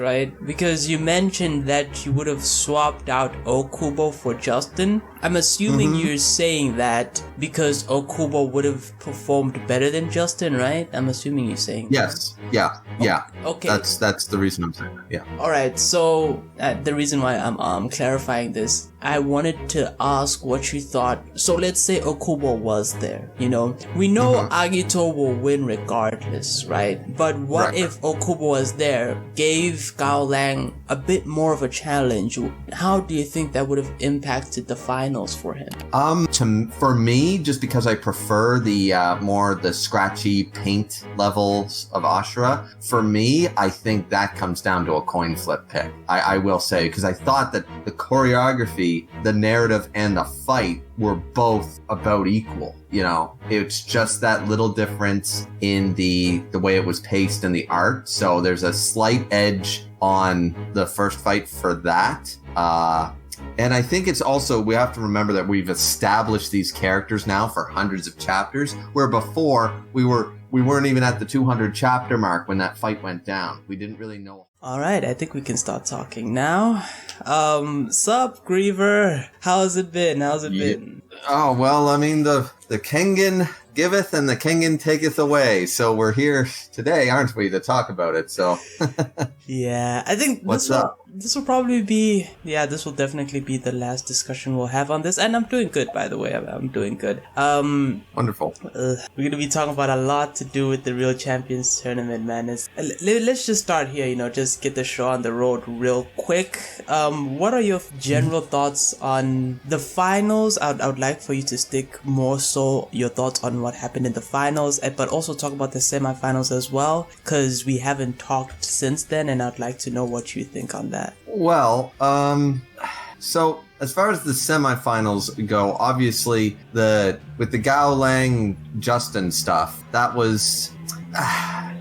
right? Because you mentioned that you would have swapped out Okubo for Justin. I'm assuming you're saying that because Okubo would have performed better than Justin, right? I'm assuming you're saying yes. Yeah. Okay. That's the reason I'm saying that. Yeah. All right. So the reason why I'm clarifying this, I wanted to ask what you thought. So let's say Okubo was there. You know, we know Agito will win regardless, right? But what if Okubo was there, gave Gaolang a bit more of a challenge? How do you think that would have impacted the finals for him? For me, just because I prefer the more the scratchy paint levels of Ashura, for me, I think that comes down to a coin flip pick. I will say, because I thought that the choreography, the narrative, and the fight were both about equal. You know, it's just that little difference in the way it was paced and the art. So there's a slight edge on the first fight for that. And I think it's also, we have to remember that we've established these characters now for hundreds of chapters, where before we weren't even at the 200 chapter mark when that fight went down. We didn't really know. All right, I think we can start talking now. Sup, Griever? How's it been? Oh, well, I mean, the Kengan giveth and the Kengan taketh away. So we're here today, aren't we, to talk about it? So yeah, I think this will probably be, this will definitely be the last discussion we'll have on this. And I'm doing good, by the way. I'm doing good. Wonderful. We're going to be talking about a lot to do with the Real Champions Tournament, man. Let's just start here, you know, just get the show on the road real quick. What are your general thoughts on the finals? I would like for you to stick more so your thoughts on what happened in the finals, but also talk about the semifinals as well, because we haven't talked since then, and I'd like to know what you think on that. Well, so as far as the semifinals go, obviously with the Gaolang Justin stuff, that was,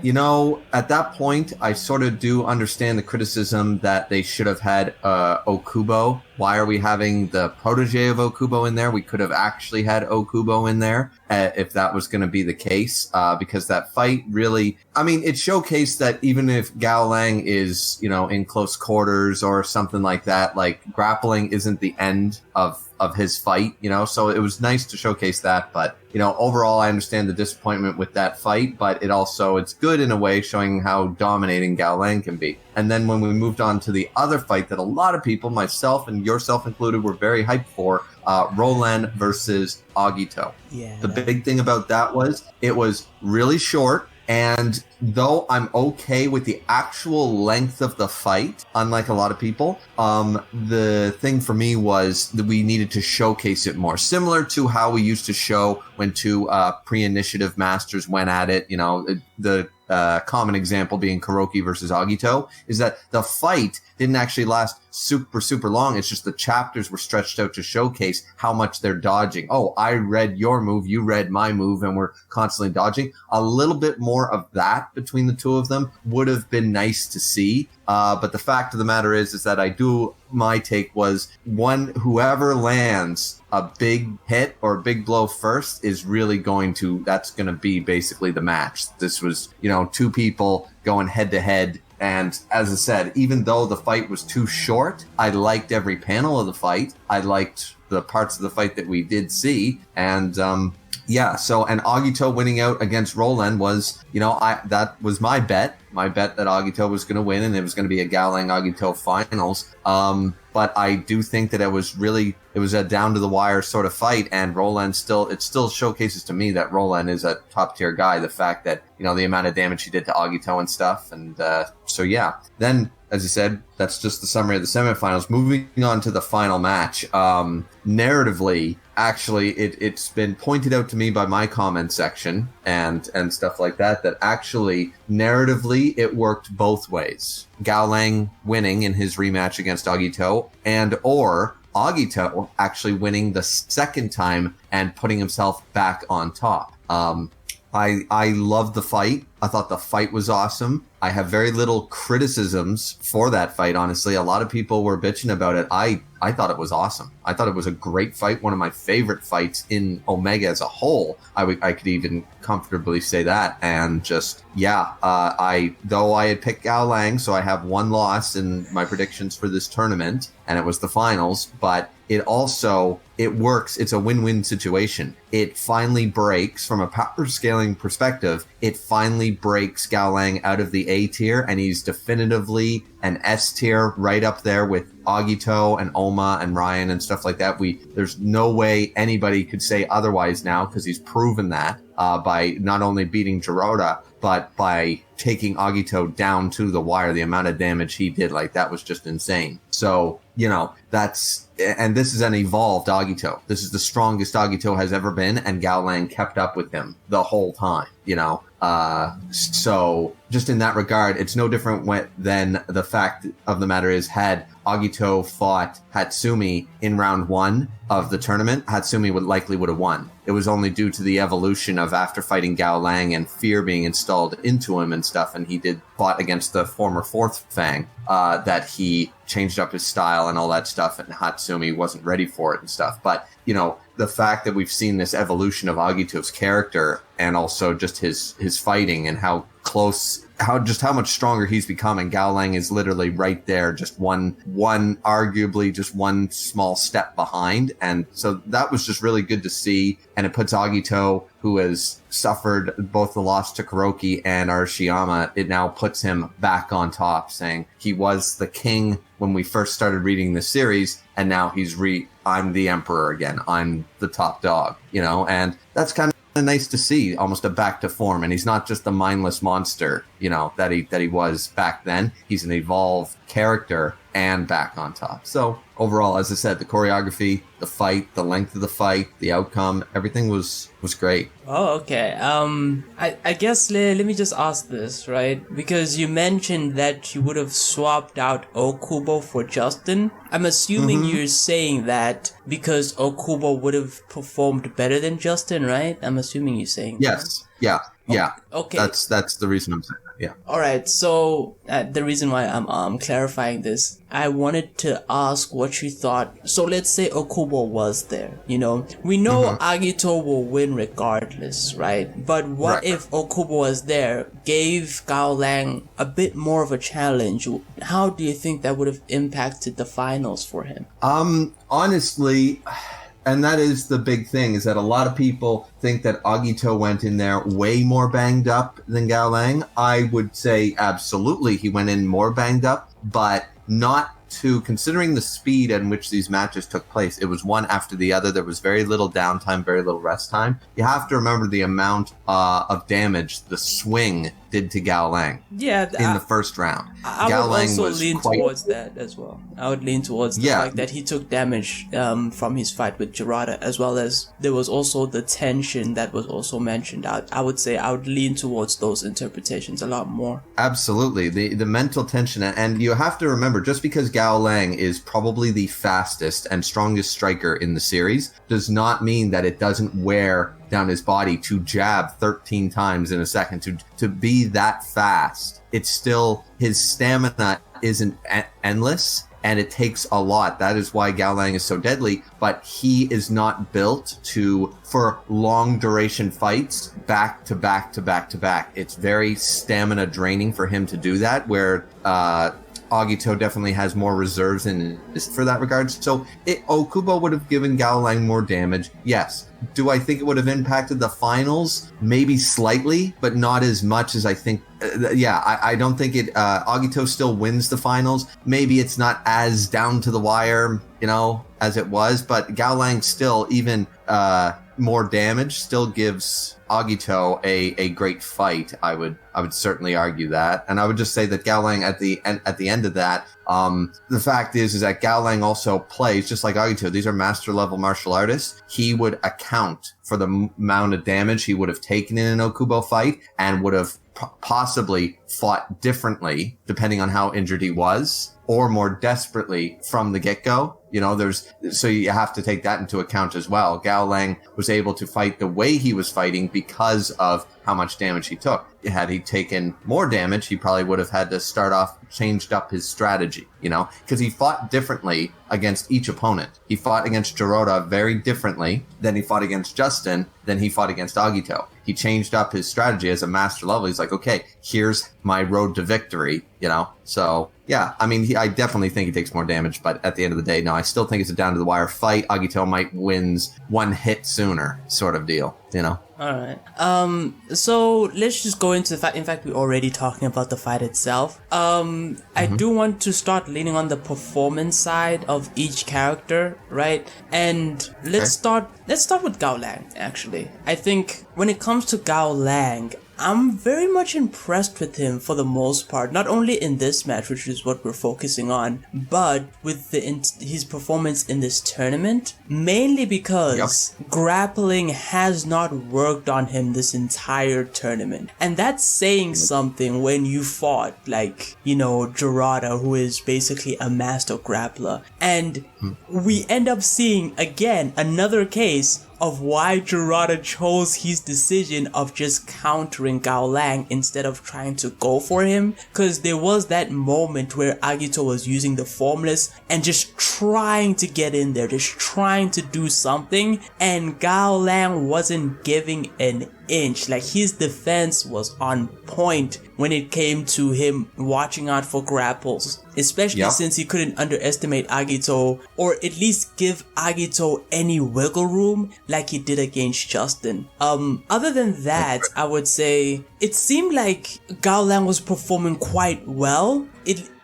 you know, at that point, I sort of do understand the criticism that they should have had Okubo. Why are we having the protege of Okubo in there? We could have actually had Okubo in there if that was going to be the case, because that fight really, I mean, it showcased that even if Gaolang is, you know, in close quarters or something like that, like grappling isn't the end of his fight, you know, so it was nice to showcase that. But, you know, overall, I understand the disappointment with that fight, but it's good in a way, showing how dominating Gaolang can be. And then when we moved on to the other fight that a lot of people, myself and yourself included, were very hyped for, Roland versus Agito. Yeah. The big thing about that was it was really short. And though I'm okay with the actual length of the fight, unlike a lot of people, the thing for me was that we needed to showcase it more. Similar to how we used to show when two pre-initiative masters went at it. You know, the common example being Kuroki versus Agito, is that the fight didn't actually last super long. It's just the chapters were stretched out to showcase how much they're dodging. Oh, I read your move, you read my move, and we're constantly dodging. A little bit more of that between the two of them would have been nice to see. But the fact of the matter is that my take was whoever lands a big hit or a big blow first is really that's going to be basically the match. This was, you know, two people going head to head. And as I said, even though the fight was too short, I liked every panel of the fight. I liked the parts of the fight that we did see. And, and Agito winning out against Roland was, you know, that was my bet that Agito was going to win, and it was going to be a Gaolang Agito finals. But I do think that it was a down to the wire sort of fight, and Roland it still showcases to me that Roland is a top tier guy. The fact that, you know, the amount of damage he did to Agito and stuff. And, then, as I said, that's just the summary of the semifinals. Moving on to the final match. Narratively, actually, it's been pointed out to me by my comment section and stuff like that actually, narratively, it worked both ways. Gaolang winning in his rematch against Agito, or Agito actually winning the second time and putting himself back on top. I loved the fight. I thought the fight was awesome. I have very little criticisms for that fight, honestly. A lot of people were bitching about it. I I thought it was awesome. I thought it was a great fight, one of my favorite fights in Omega as a whole. I could even comfortably say that. And just, I had picked Gaolang, so I have one loss in my predictions for this tournament, and it was the finals, but it works. It's a win-win situation. It finally breaks, from a power scaling perspective, it finally breaks Gaolang out of the A tier, and he's definitively an S tier, right up there with Agito and Oma and Ryan and stuff like that. There's no way anybody could say otherwise now, because he's proven that by not only beating Giroda, but by taking Agito down to the wire. The amount of damage he did, that was just insane. So, and this is an evolved Agito. This is the strongest Agito has ever been, and Gaolang kept up with him the whole time, So just in that regard, it's no different than the fact of the matter is, had Agito fought Hatsumi in round 1 of the tournament, Hatsumi would have won. It was only due to the evolution of, after fighting Gaolang and fear being installed into him and stuff, and he fought against the former fourth Fang, that he changed up his style and all that stuff, and Hatsumi wasn't ready for it and stuff. But, the fact that we've seen this evolution of Agito's character, and also just his fighting, and how much stronger he's become, and Gaolang is literally right there, just arguably just one small step behind. And so that was just really good to see. And it puts Agito, who has suffered both the loss to Kuroki and Arashiyama, it now puts him back on top, saying he was the king when we first started reading the series, and now I'm the emperor again. I'm the top dog, and that's kind of nice to see, almost a back to form. And he's not just the mindless monster, that he was back then. He's an evolved character and back on top. So overall, as I said, the choreography, the fight, the length of the fight, the outcome, everything was great. Oh, okay. I guess let me just ask this, right? Because you mentioned that you would have swapped out Okubo for Justin. I'm assuming you're saying that because Okubo would have performed better than Justin, right? I'm assuming you're saying yes. That. Yeah. Okay. That's the reason I'm saying that. Yeah. All right. So the reason why I'm clarifying this, I wanted to ask what you thought. So let's say Okubo was there. We know Agito will win regardless, right? But what if Okubo was there, gave Gaolang a bit more of a challenge? How do you think that would have impacted the finals for him? Honestly. And that is the big thing, is that a lot of people think that Agito went in there way more banged up than Gaolang. I would say absolutely he went in more banged up, but not considering the speed in which these matches took place. It was one after the other. There was very little downtime, very little rest time. You have to remember the amount of damage the swing did to Gaolang in the first round. I would also lean towards that as well. I would lean towards the fact that he took damage from his fight with Giroda, as well as there was also the tension that was also mentioned. I would say I would lean towards those interpretations a lot more. Absolutely. The mental tension, and you have to remember, just because Gaolang is probably the fastest and strongest striker in the series does not mean that it doesn't wear down his body to jab 13 times in a second, to be that fast. It's still, his stamina isn't endless, and it takes a lot. That is why Gaolang is so deadly, but he is not built for long duration fights back to back to back to back. It's very stamina draining for him to do that, where Agito definitely has more reserves for that regard. So Okubo would have given Gaolang more damage. Yes. Do I think it would have impacted the finals? Maybe slightly, but not as much as I think. I don't think it. Agito still wins the finals. Maybe it's not as down to the wire, as it was, but Gaolang still, even more damage, still gives Agito a great fight. I would certainly argue that, and I would just say that Gaolang at the end of that, the fact is that Gaolang also plays just like Agito. These are master level martial artists. He would account for the amount of damage he would have taken in an Okubo fight, and would have possibly fought differently depending on how injured he was, or more desperately from the get-go. So you have to take that into account as well. Gaolang was able to fight the way he was fighting because of how much damage he took. Had he taken more damage, he probably would have had to start off, changed up his strategy, because he fought differently against each opponent. He fought against Jirota very differently than he fought against Justin, than he fought against Agito. He changed up his strategy as a master level. He's like, okay, here's my road to victory, So, yeah, I mean, I definitely think he takes more damage, but at the end of the day, no, I still think it's a down-to-the-wire fight. Agito might wins one hit sooner sort of deal, All right. So let's just go into the fight. In fact, we're already talking about the fight itself. I do want to start leaning on the performance side of each character, right? And let's start with Gaolang, actually. I think when it comes to Gaolang, I'm very much impressed with him for the most part, not only in this match, which is what we're focusing on, but with his performance in this tournament, mainly because grappling has not worked on him this entire tournament. And that's saying something when you fought Jirata, who is basically a master grappler. And we end up seeing, again, another case of why Jirata chose his decision of just countering Gaolang instead of trying to go for him. Because there was that moment where Agito was using the formless and just trying to get in there, just trying to do something, and Gaolang wasn't giving an inch. Like, his defense was on point when it came to him watching out for grapples, especially since he couldn't underestimate Agito, or at least give Agito any wiggle room like he did against Justin. Other than that, I would say it seemed like Gaolang was performing quite well.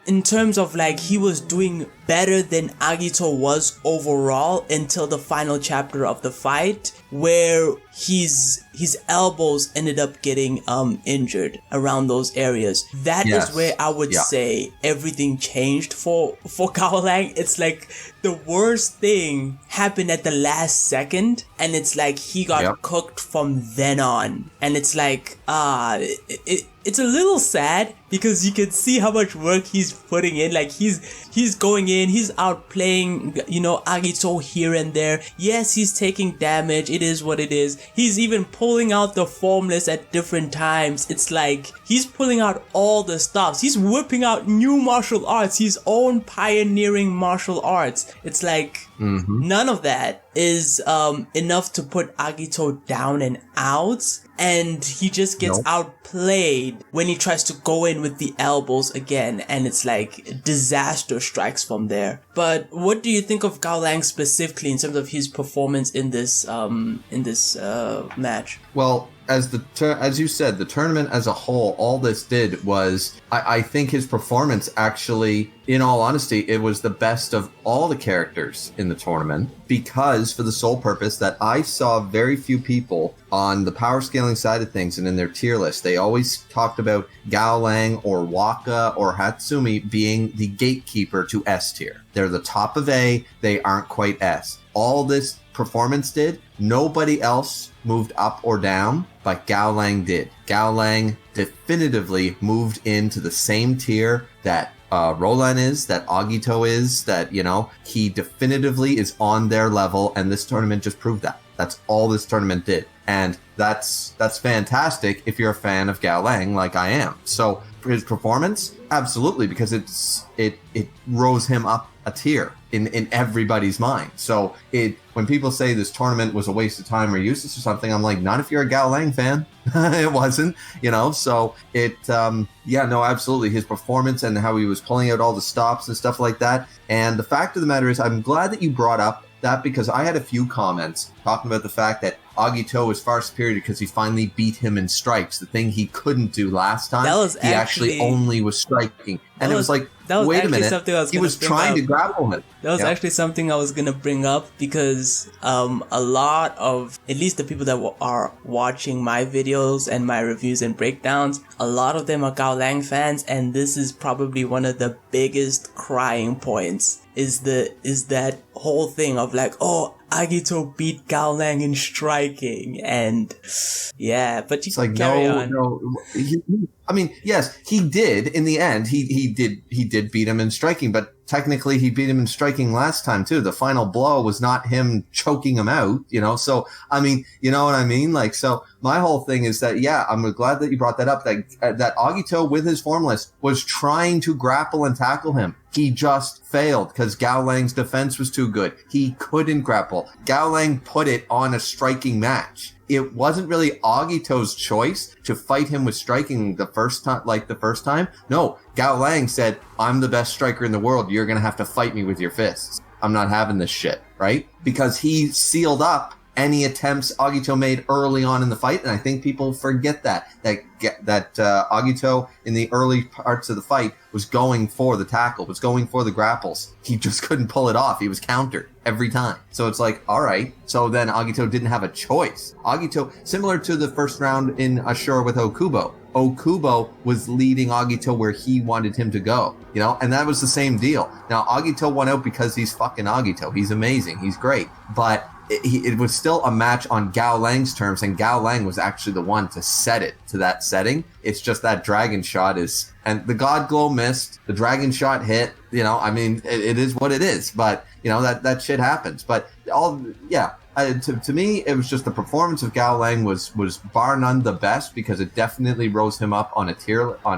In terms of he was doing better than Agito was overall until the final chapter of the fight, where his elbows ended up getting injured around those areas. That is where I would say everything changed for Gaolang. It's like the worst thing happened at the last second, and it's like he got cooked from then on. And it's like it's a little sad because you can see how much work he's putting in. Like, he's going in, he's outplaying, Agito here and there. Yes, he's taking damage. It is what it is. He's even pulling out the formless at different times. It's like he's pulling out all the stops. He's whipping out new martial arts, his own pioneering martial arts. It's like none of that is enough to put Agito down and out. And he just gets outplayed when he tries to go in with the elbows again, and it's like disaster strikes from there. But what do you think of Gaolang specifically in terms of his performance in this match? Well, as you said, the tournament as a whole, all this did was, I think his performance actually, in all honesty, it was the best of all the characters in the tournament, because for the sole purpose that I saw very few people on the power scaling side of things and in their tier list, they always talked about Gaolang or Waka or Hatsumi being the gatekeeper to S tier. They're the top of A, they aren't quite S. All this performance did, nobody else moved up or down, but Gaolang did. Gaolang definitively moved into the same tier that Roland is, that Agito is, that, he definitively is on their level, and this tournament just proved that. That's all this tournament did. And that's fantastic if you're a fan of Gaolang like I am. So for his performance, absolutely, because it rose him up a tier in everybody's mind. So when people say this tournament was a waste of time or useless or something, I'm like, not if you're a Gaolang fan. It wasn't, so absolutely. His performance and how he was pulling out all the stops and stuff like that. And the fact of the matter is, I'm glad that you brought up that, because I had a few comments talking about the fact that Agito was far superior because he finally beat him in strikes, the thing he couldn't do last time. He actually only was striking. And it was like, wait a minute, he was trying to grapple him. That was actually something I was going to bring up, because a lot of, at least the people that are watching my videos and my reviews and breakdowns, a lot of them are Gaolang fans, and this is probably one of the biggest crying points, is that whole thing of like, oh, Agito beat Gaolang in striking, and yeah, but you It's like, carry on. I mean, yes, he did in the end. He did beat him in striking, but technically he beat him in striking last time too. The final blow was not him choking him out, So I mean, you know what I mean? Like, so my whole thing is that, yeah, I'm glad that you brought that up. That Agito with his form list was trying to grapple and tackle him. He just failed because Gaolang's defense was too good. He couldn't grapple. Gaolang put it on a striking match. It wasn't really Agito's choice to fight him with striking the first time. No, Gaolang said, I'm the best striker in the world. You're going to have to fight me with your fists. I'm not having this shit, right? Because he sealed up any attempts Agito made early on in the fight. And I think people forget that Agito in the early parts of the fight was going for the tackle, was going for the grapples. He just couldn't pull it off. He was countered every time. So it's like, all right. So then Agito didn't have a choice. Agito, similar to the first round in Ashura with Okubo. Okubo was leading Agito where he wanted him to go, and that was the same deal. Now, Agito won out because he's fucking Agito. He's amazing. He's great. But it was still a match on Gaolang's terms, and Gaolang was actually the one to set it to that setting. It's just that dragon shot and the God Glow missed, the dragon shot hit, I mean, it is what it is, but, that shit happens. But to me, it was just the performance of Gaolang was bar none the best, because it definitely rose him up on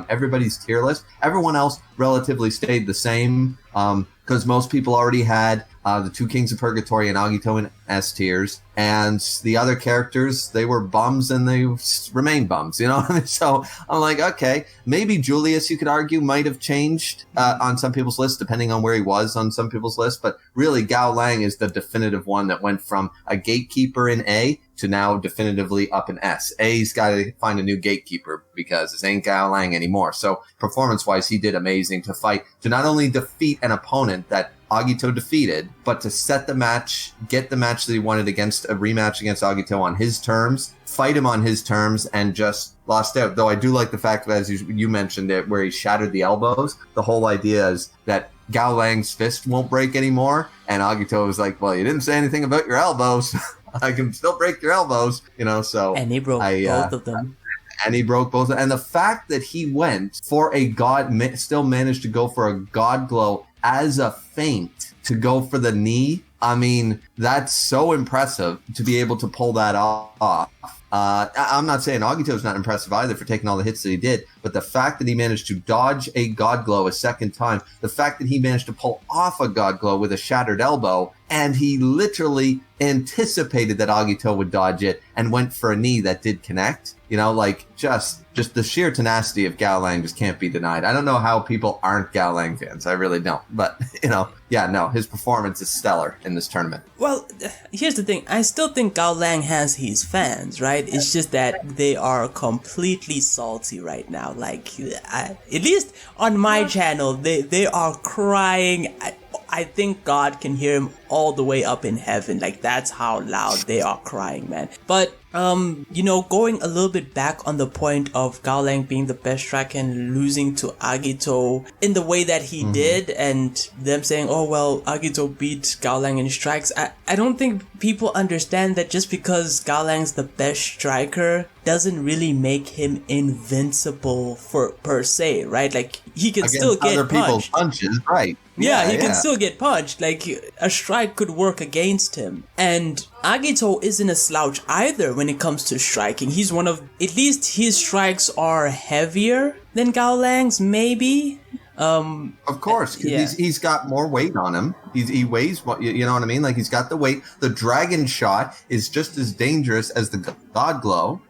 everybody's tier list. Everyone else relatively stayed the same, because most people already had the two Kings of Purgatory and Agito in S tiers, and the other characters, they were bums and they remain bums, So I'm like, okay, maybe Julius, you could argue, might have changed on some people's lists, depending on where he was on some people's lists, but really Gaolang is the definitive one that went from a gatekeeper in A to now definitively up in S. A's got to find a new gatekeeper because this ain't Gaolang anymore. So performance-wise, he did amazing to not only defeat an opponent that Agito defeated, but to set the match, get the match that he wanted against a rematch against Agito on his terms, fight him on his terms, and just lost out. Though I do like the fact that, as you mentioned it, where he shattered the elbows, the whole idea is that Gaolang's fist won't break anymore, and Agito was like, well, you didn't say anything about your elbows. I can still break your elbows, so. And he broke both of them. And he broke both. And the fact that he went for still managed to go for a God Glow as a feint to go for the knee, I mean, that's so impressive to be able to pull that off. I'm not saying Agito's not impressive either for taking all the hits that he did, but the fact that he managed to dodge a God Glow a second time, the fact that he managed to pull off a God Glow with a shattered elbow, and he literally anticipated that Agito would dodge it and went for a knee that did connect, just the sheer tenacity of Gaolang just can't be denied. I don't know how people aren't Gaolang fans. I really don't. But, his performance is stellar in this tournament. Well, here's the thing. I still think Gaolang has his fans, right? It's just that they are completely salty right now. Like, at least on my channel, they are crying. I think God can hear him all the way up in heaven. Like, that's how loud they are crying, man. But, going a little bit back on the point of Gaolang being the best striker and losing to Agito in the way that he did, and them saying, oh, well, Agito beat Gaolang in strikes. I don't think people understand that just because Gaolang's the best striker doesn't really make him invincible per se, right? Like, he can still get other people's punches, right? Yeah, he can still get punched. Like, a strike could work against him. And Agito isn't a slouch either when it comes to striking. He's at least his strikes are heavier than Gaolang's, maybe. Of course, he's got more weight on him. He weighs, you know what I mean? Like, he's got the weight. The dragon shot is just as dangerous as the God Glow,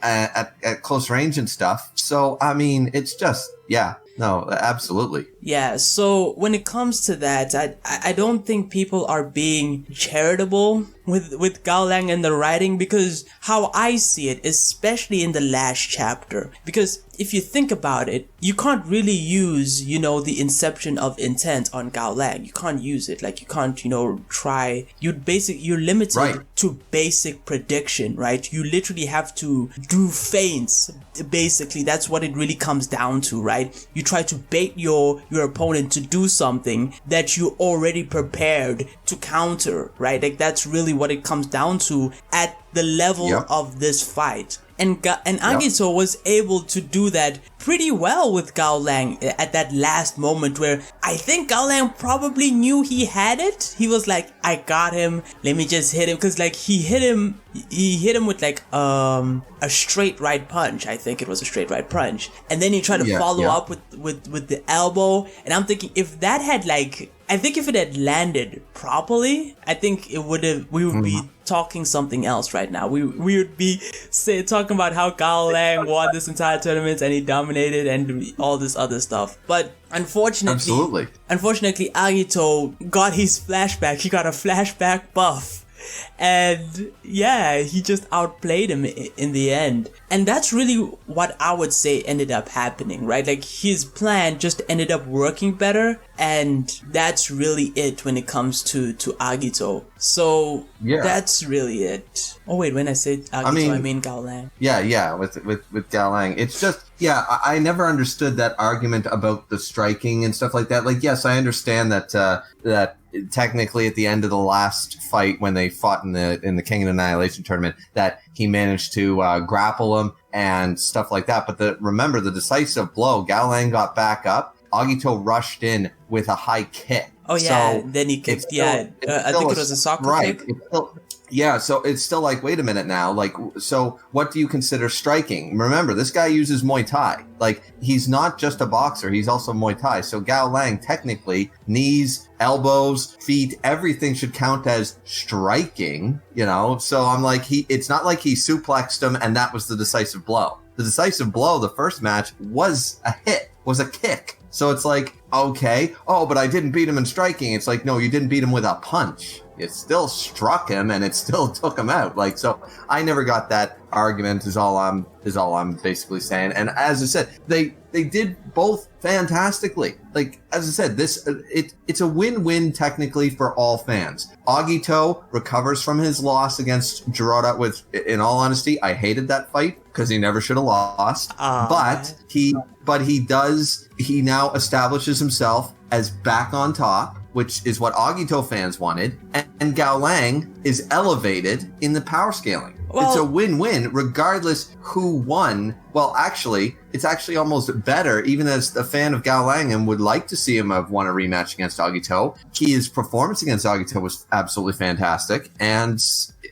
at close range and stuff. So, I mean, it's just, no, absolutely. Yeah, so when it comes to that, I don't think people are being charitable with Gaolang and the writing, because how I see it, especially in the last chapter, because if you think about it, you can't really use, the inception of intent on Gaolang. You can't use it. Like, you can't, try. You're limited to basic prediction, right? You literally have to do feints. Basically, that's what it really comes down to, right? You try to bait your your opponent to do something that you already prepared to counter, right? Like that's really what it comes down to at the level of this fight. And Agito was able to do that pretty well with Gaolang at that last moment where I think Gaolang probably knew he had it. He was like, I got him. Let me just hit him. Cause like he hit him with like a straight right punch. I think it was a straight right punch. And then he tried to follow up with the elbow. And I'm thinking if that had I think if it had landed properly, I think we would be talking something else right now. We would be talking about how Gaolang won this entire tournament and he dominated and all this other stuff. But unfortunately, Agito got his flashback. He got a flashback buff. And yeah, he just outplayed him in the end. And that's really what I would say ended up happening, right? Like his plan just ended up working better. And that's really it when it comes to Agito. So that's really it. Oh wait, when I say Agito, I mean Gaolang. Yeah, with Gaolang. It's just, I never understood that argument about the striking and stuff like that. Like, yes, I understand that technically at the end of the last fight when they fought in the Kengan Annihilation tournament that he managed to grapple him and stuff like that. But remember the decisive blow, Gaolang got back up. Agito rushed in with a high kick. Oh yeah, so then he kicked. I think it was a soccer kick. So it's still like, wait a minute now. Like, so what do you consider striking? Remember, this guy uses Muay Thai. Like, he's not just a boxer. He's also Muay Thai. So Gaolang, technically, knees, elbows, feet, everything should count as striking, you know? So I'm like, it's not like he suplexed him and that was the decisive blow. The decisive blow, the first match, was a hit, was a kick. So it's like, okay, but I didn't beat him in striking. It's like, no, you didn't beat him with a punch. It still struck him and it still took him out. Like, so I never got that argument is all I'm basically saying. And as I said, they did both fantastically. Like, as I said, it's a win-win technically for all fans. Agito recovers from his loss against Girarda in all honesty, I hated that fight because he never should have lost. But he now establishes himself as back on top, which is what Agito fans wanted, and Gaolang is elevated in the power scaling. Well, it's a win-win regardless who won. Well, actually, it's actually almost better, even as a fan of Gaolang and would like to see him have won a rematch against Agito. His performance against Agito was absolutely fantastic. And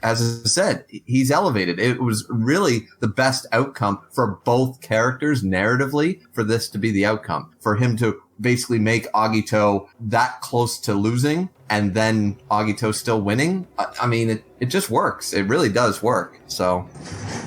as I said, he's elevated. It was really the best outcome for both characters narratively for this to be the outcome. For him to basically make Agito that close to losing and then Agito still winning. I mean, it just works. It really does work. So,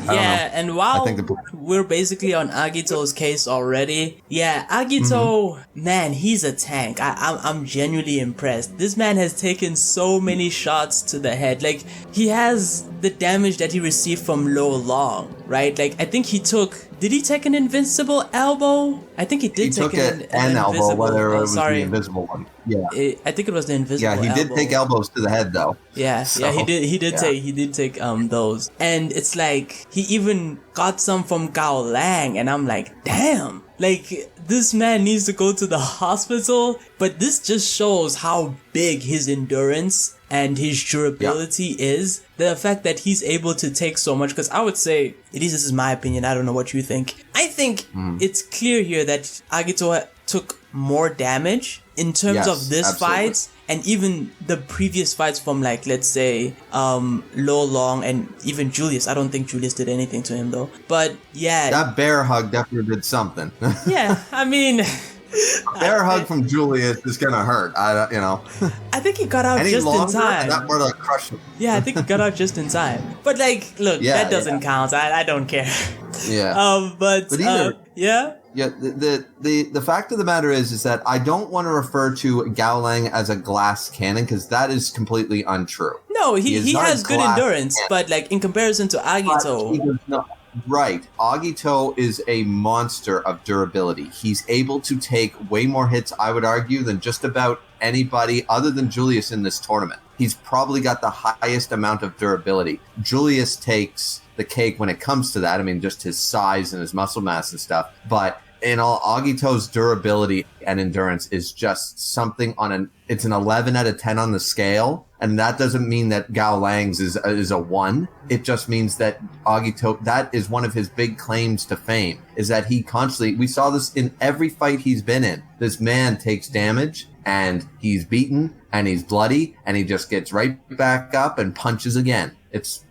and while we're basically on Agito's case already, Agito, man, he's a tank. I'm genuinely impressed. This man has taken so many shots to the head. Like, he has the damage that he received from Lo Long, right? Like, I think did he take an invincible elbow? I think he did take an elbow, whether it was the invisible one. Yeah, I think it was the invisible elbow. Yeah, he did take elbows to the head though. Yeah, he did take those. And it's like he even got some from Gaolang and I'm like, damn. Like, this man needs to go to the hospital, but this just shows how big his endurance and his durability is. The fact that he's able to take so much, because I would say, at least this is my opinion, I don't know what you think. I think it's clear here that Agito took more damage in terms of this fight and even the previous fights from, like, let's say Lo Long and even Julius. I don't think Julius did anything to him though, but yeah, that bear hug definitely did something. Yeah, I mean, a bear hug from Julius is gonna hurt. I think he got out just in time. That would have crushed him. Yeah, I think he got out just in time. But like, look, that doesn't count. I don't care. Yeah. But either. Yeah, the fact of the matter is that I don't want to refer to Gaolang as a glass cannon because that is completely untrue. No, he has good endurance, but like in comparison to Agito. Right. Agito is a monster of durability. He's able to take way more hits, I would argue, than just about anybody other than Julius in this tournament. He's probably got the highest amount of durability. Julius takes the cake when it comes to that. I mean, just his size and his muscle mass and stuff. But in all, Agito's durability and endurance is just something it's an 11 out of 10 on the scale. And that doesn't mean that Gaolang's is a 1. It just means that Agito, that is one of his big claims to fame, is that he constantly, we saw this in every fight he's been in. This man takes damage and he's beaten and he's bloody and he just gets right back up and punches again. It's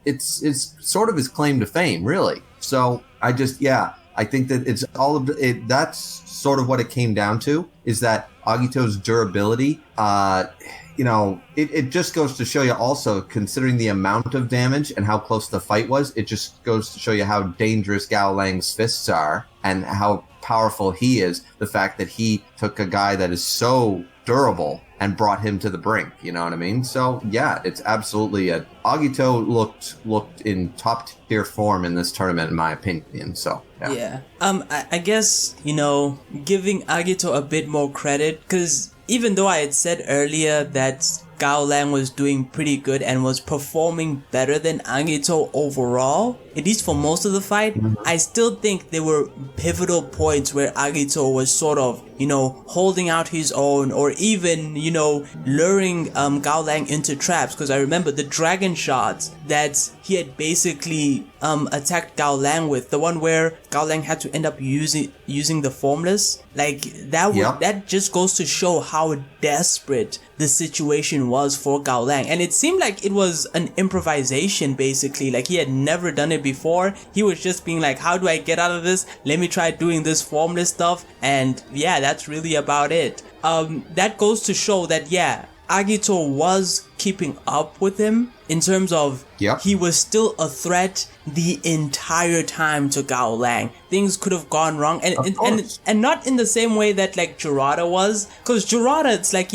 sort of his claim to fame, really. So I think that it's all of it. That's sort of what it came down to, is that Agito's durability, it just goes to show you also, considering the amount of damage and how close the fight was, it just goes to show you how dangerous Gaolang's fists are and how powerful he is. The fact that he took a guy that is so durable and brought him to the brink, you know what I mean? So yeah, it's absolutely Agito looked in top tier form in this tournament, in my opinion. So yeah. I guess, giving Agito a bit more credit, because even though I had said earlier that Gaolang was doing pretty good and was performing better than Agito overall, at least for most of the fight, I still think there were pivotal points where Agito was sort of, holding out his own, or even, luring Gaolang into traps. Because I remember the dragon shots that he had basically attacked Gaolang with, the one where Gaolang had to end up using the formless, like that just goes to show how desperate the situation was for Gaolang. And it seemed like it was an improvisation, basically, like he had never done it before. He was just being like, how do I get out of this? Let me try doing this formless stuff. And yeah, that's really about it. That goes to show that Agito was keeping up with him in terms of he was still a threat the entire time to Gaolang. Things could have gone wrong, and not in the same way that like Jurata was, because Jurata, it's like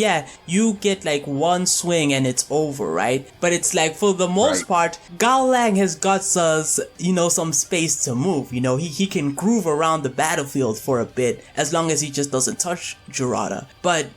you get like one swing and it's over, right? But it's like for the most part, Gaolang has got some space to move. He can groove around the battlefield for a bit, as long as he just doesn't touch Jurata. But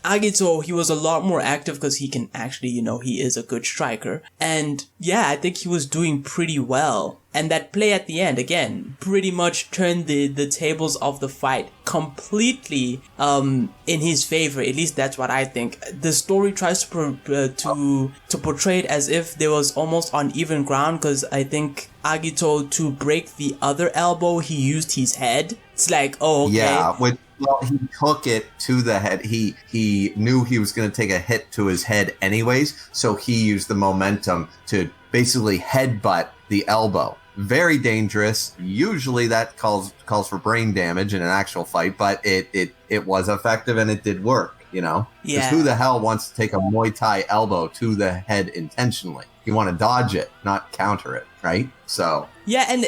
Agito, he was a lot more active because he can actually, he is a good striker. And I think he was doing pretty well. And that play at the end, again, pretty much turned the tables of the fight completely in his favor. At least that's what I think. The story tries to portray it as if there was almost uneven ground, because I think Agito, to break the other elbow, he used his head. It's like, oh, okay. Yeah, well, he took it to the head. He knew he was going to take a hit to his head anyways, so he used the momentum to basically headbutt the elbow. Very dangerous. Usually that calls for brain damage in an actual fight, but it was effective and it did work, Yeah. Because who the hell wants to take a Muay Thai elbow to the head intentionally? You want to dodge it, not counter it, right? So and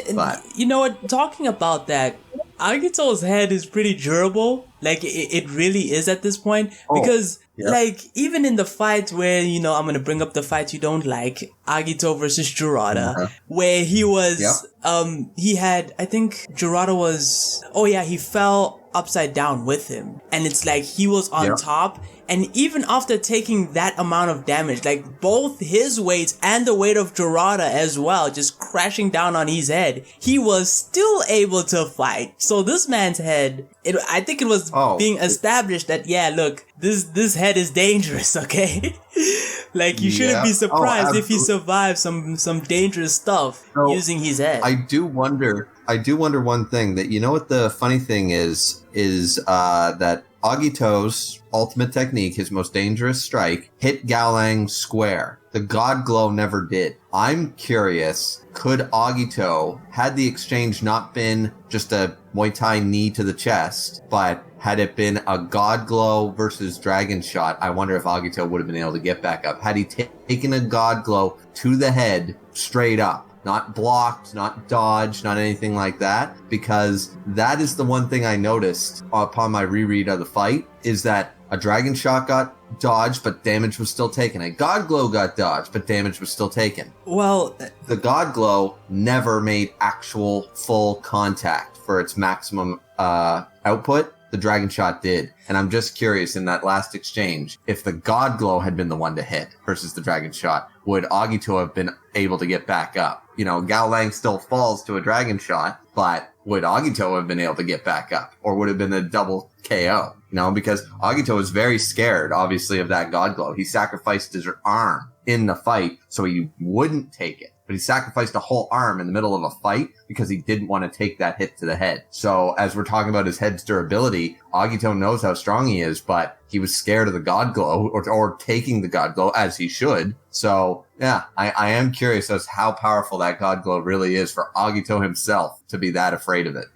you know what? Talking about that, Agito's head is pretty durable. Like, it really is at this point. Because, like, even in the fights where, I'm going to bring up the fights you don't like, Agito versus Jurata, where he was, he had, I think Jurata was, he fell upside down with him. And it's like he was on top. And even after taking that amount of damage, like both his weight and the weight of Jurata as well, just crashing down on his head, he was still able to fight. So this man's head, I think it was being established that, look, this head is dangerous, okay? Like, you shouldn't be surprised if he survives some dangerous stuff using his head. I do wonder one thing, that what the funny thing is that Agito's ultimate technique, his most dangerous strike, hit Gaolang square. The God Glow never did. I'm curious, could Agito, had the exchange not been just a Muay Thai knee to the chest, but had it been a God Glow versus Dragon Shot, I wonder if Agito would have been able to get back up. Had he taken a God Glow to the head straight up, not blocked, not dodged, not anything like that, because that is the one thing I noticed upon my reread of the fight, is that a Dragon Shot got dodged, but damage was still taken. A God Glow got dodged, but damage was still taken. Well, the God Glow never made actual full contact for its maximum output. The Dragon Shot did. And I'm just curious, in that last exchange, if the God Glow had been the one to hit versus the Dragon Shot, would Agito have been able to get back up? Gaolang still falls to a Dragon Shot, but would Agito have been able to get back up, or would it have been a double KO? Because Agito was very scared, obviously, of that God Glow. He sacrificed his arm in the fight so he wouldn't take it. But he sacrificed a whole arm in the middle of a fight because he didn't want to take that hit to the head. So as we're talking about his head's durability, Agito knows how strong he is, but he was scared of the God Glow or taking the God Glow, as he should. So yeah, I am curious as how powerful that God Glow really is for Agito himself to be that afraid of it,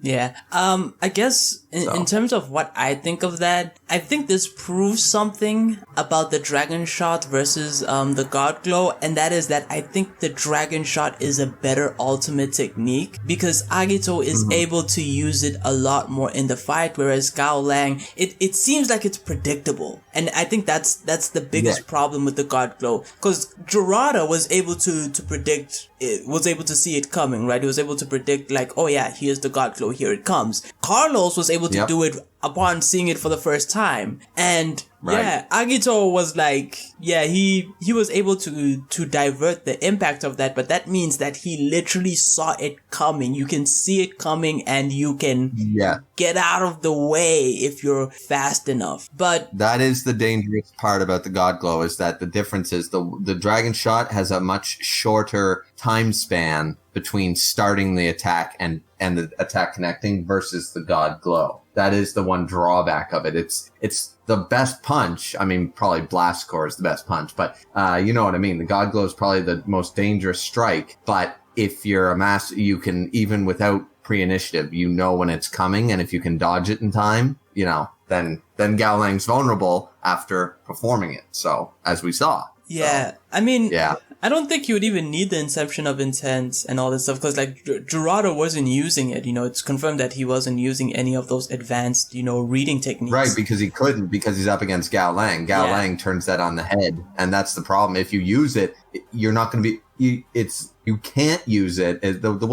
Yeah. I guess in terms of what I think of that, I think this proves something about the Dragon Shot versus the God Glow, and that is that I think the Dragon Shot is a better ultimate technique because Agito is able to use it a lot more in the fight, whereas Gaolang, it seems like it's predictable. And I think that's the biggest problem with the God Glow, because Gerarda was able to predict it, was able to see it coming, right? He was able to predict, like, oh yeah, here's the God Glow, here it comes. Carlos was able to do it upon seeing it for the first time. And yeah, Agito was like, he was able to divert the impact of that, but that means that he literally saw it coming. You can see it coming and you can get out of the way if you're fast enough. But that is the dangerous part about the God Glow, is that the difference is the Dragon Shot has a much shorter time span between starting the attack and the attack connecting versus the God Glow. That is the one drawback of it. It's the best punch. I mean, probably Blast Core is the best punch, but you know what I mean. The God Glow is probably the most dangerous strike. But if you're a master, you can, even without pre-initiative, when it's coming, and if you can dodge it in time, then Gaolang's vulnerable after performing it. So, as we saw. Yeah, so, I mean, I don't think you would even need the Inception of Intent and all this stuff, because like Gerardo wasn't using it. It's confirmed that he wasn't using any of those advanced, reading techniques. Right, because he couldn't, because he's up against Gaolang. Gaolang turns that on the head, and that's the problem. If you use it, you're not going to be. You can't use it. The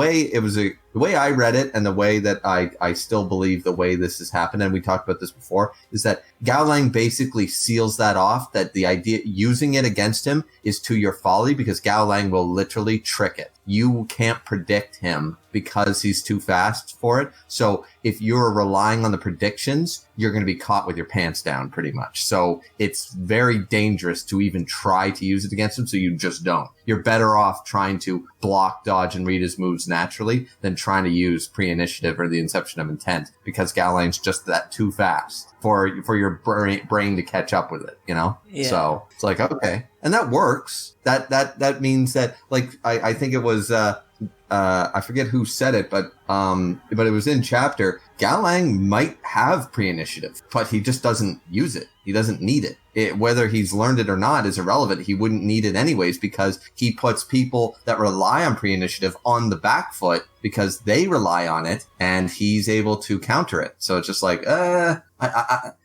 way I read it, and the way that I still believe the way this has happened, and we talked about this before, is that Gaolang basically seals that off, that the idea using it against him is to your folly, because Gaolang will literally trick it. You can't predict him because he's too fast for it. So if you're relying on the predictions, you're going to be caught with your pants down pretty much. So it's very dangerous to even try to use it against him. So you just don't. You're better off trying to block, dodge, and read his moves naturally than trying to use pre-initiative or the Inception of Intent, because Gaolang's just that too fast for your brain to catch up with it, Yeah. So it's like, okay. And that works. That means that, like, I think it was, I forget who said it, but it was in chapter. Gaolang might have pre-initiative, but he just doesn't use it. He doesn't need it. Whether he's learned it or not is irrelevant. He wouldn't need it anyways, because he puts people that rely on pre-initiative on the back foot because they rely on it, and he's able to counter it. So it's just like,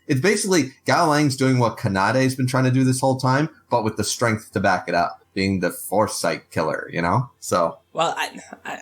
it's basically Gaolang's doing what Kanade's been trying to do this whole time, but with the strength to back it up, being the foresight killer, So. Well,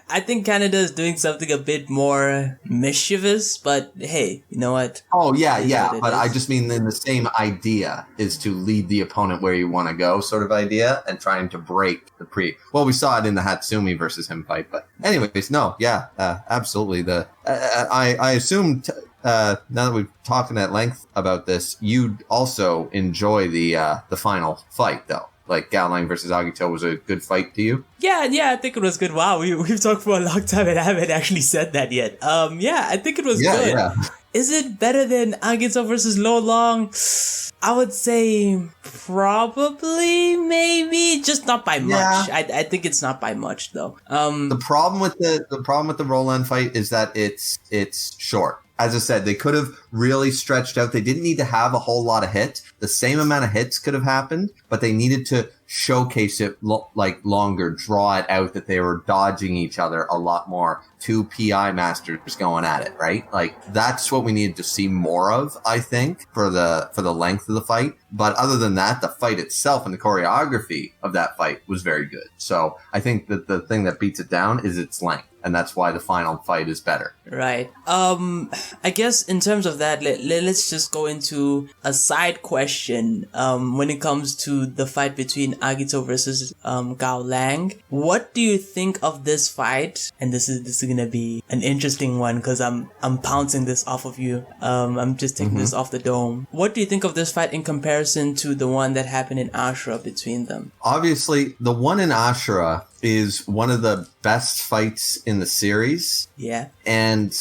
I think Canada is doing something a bit more mischievous, but hey, you know what? Oh, yeah. But I just mean, then the same idea is to lead the opponent where you want to go, sort of idea, and trying to break the Well, we saw it in the Hatsumi versus him fight, but anyways, no, absolutely. I assumed, now that we've talked at length about this, you'd also enjoy the final fight, though. Like, Gaolang versus Agito was a good fight to you? Yeah, I think it was good. Wow, we've talked for a long time and I haven't actually said that yet. I think it was good. Yeah. Is it better than Agito versus Gaolang? I would say probably, maybe, just not by much. I think it's not by much, though. The problem with the Roland fight is that it's short. As I said, they could have really stretched out. They didn't need to have a whole lot of hits. The same amount of hits could have happened, but they needed to showcase it longer, draw it out that they were dodging each other a lot more. Two PI masters going at it, right? Like, that's what we needed to see more of, I think, for the length of the fight. But other than that, the fight itself and the choreography of that fight was very good. So I think that the thing that beats it down is its length. and that's why the final fight is better. Right. I guess in terms of that, let's just go into a side question. When it comes to the fight between Agito versus Gaolang, what do you think of this fight? And this is gonna be an interesting one because I'm pouncing this off of you. I'm just taking this off the dome. What do you think of this fight in comparison to the one that happened in Ashura between them? Obviously, the one in Ashura is one of the best fights in the series. Yeah. And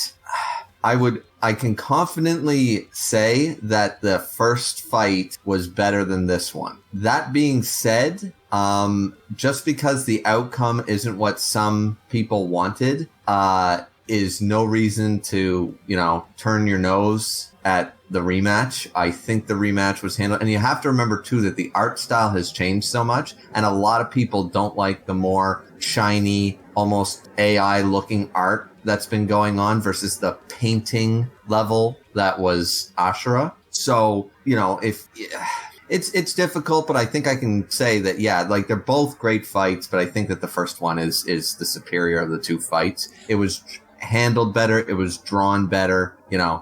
I can confidently say that the first fight was better than this one. That being said, just because the outcome isn't what some people wanted, is no reason to, turn your nose at the rematch. I think the rematch was handled, and you have to remember too that the art style has changed so much, and a lot of people don't like the more shiny, almost AI looking art that's been going on versus the painting level that was Ashura. So, if it's difficult, but I think I can say that, they're both great fights, but I think that the first one is the superior of the two fights. It was handled better. It was drawn better,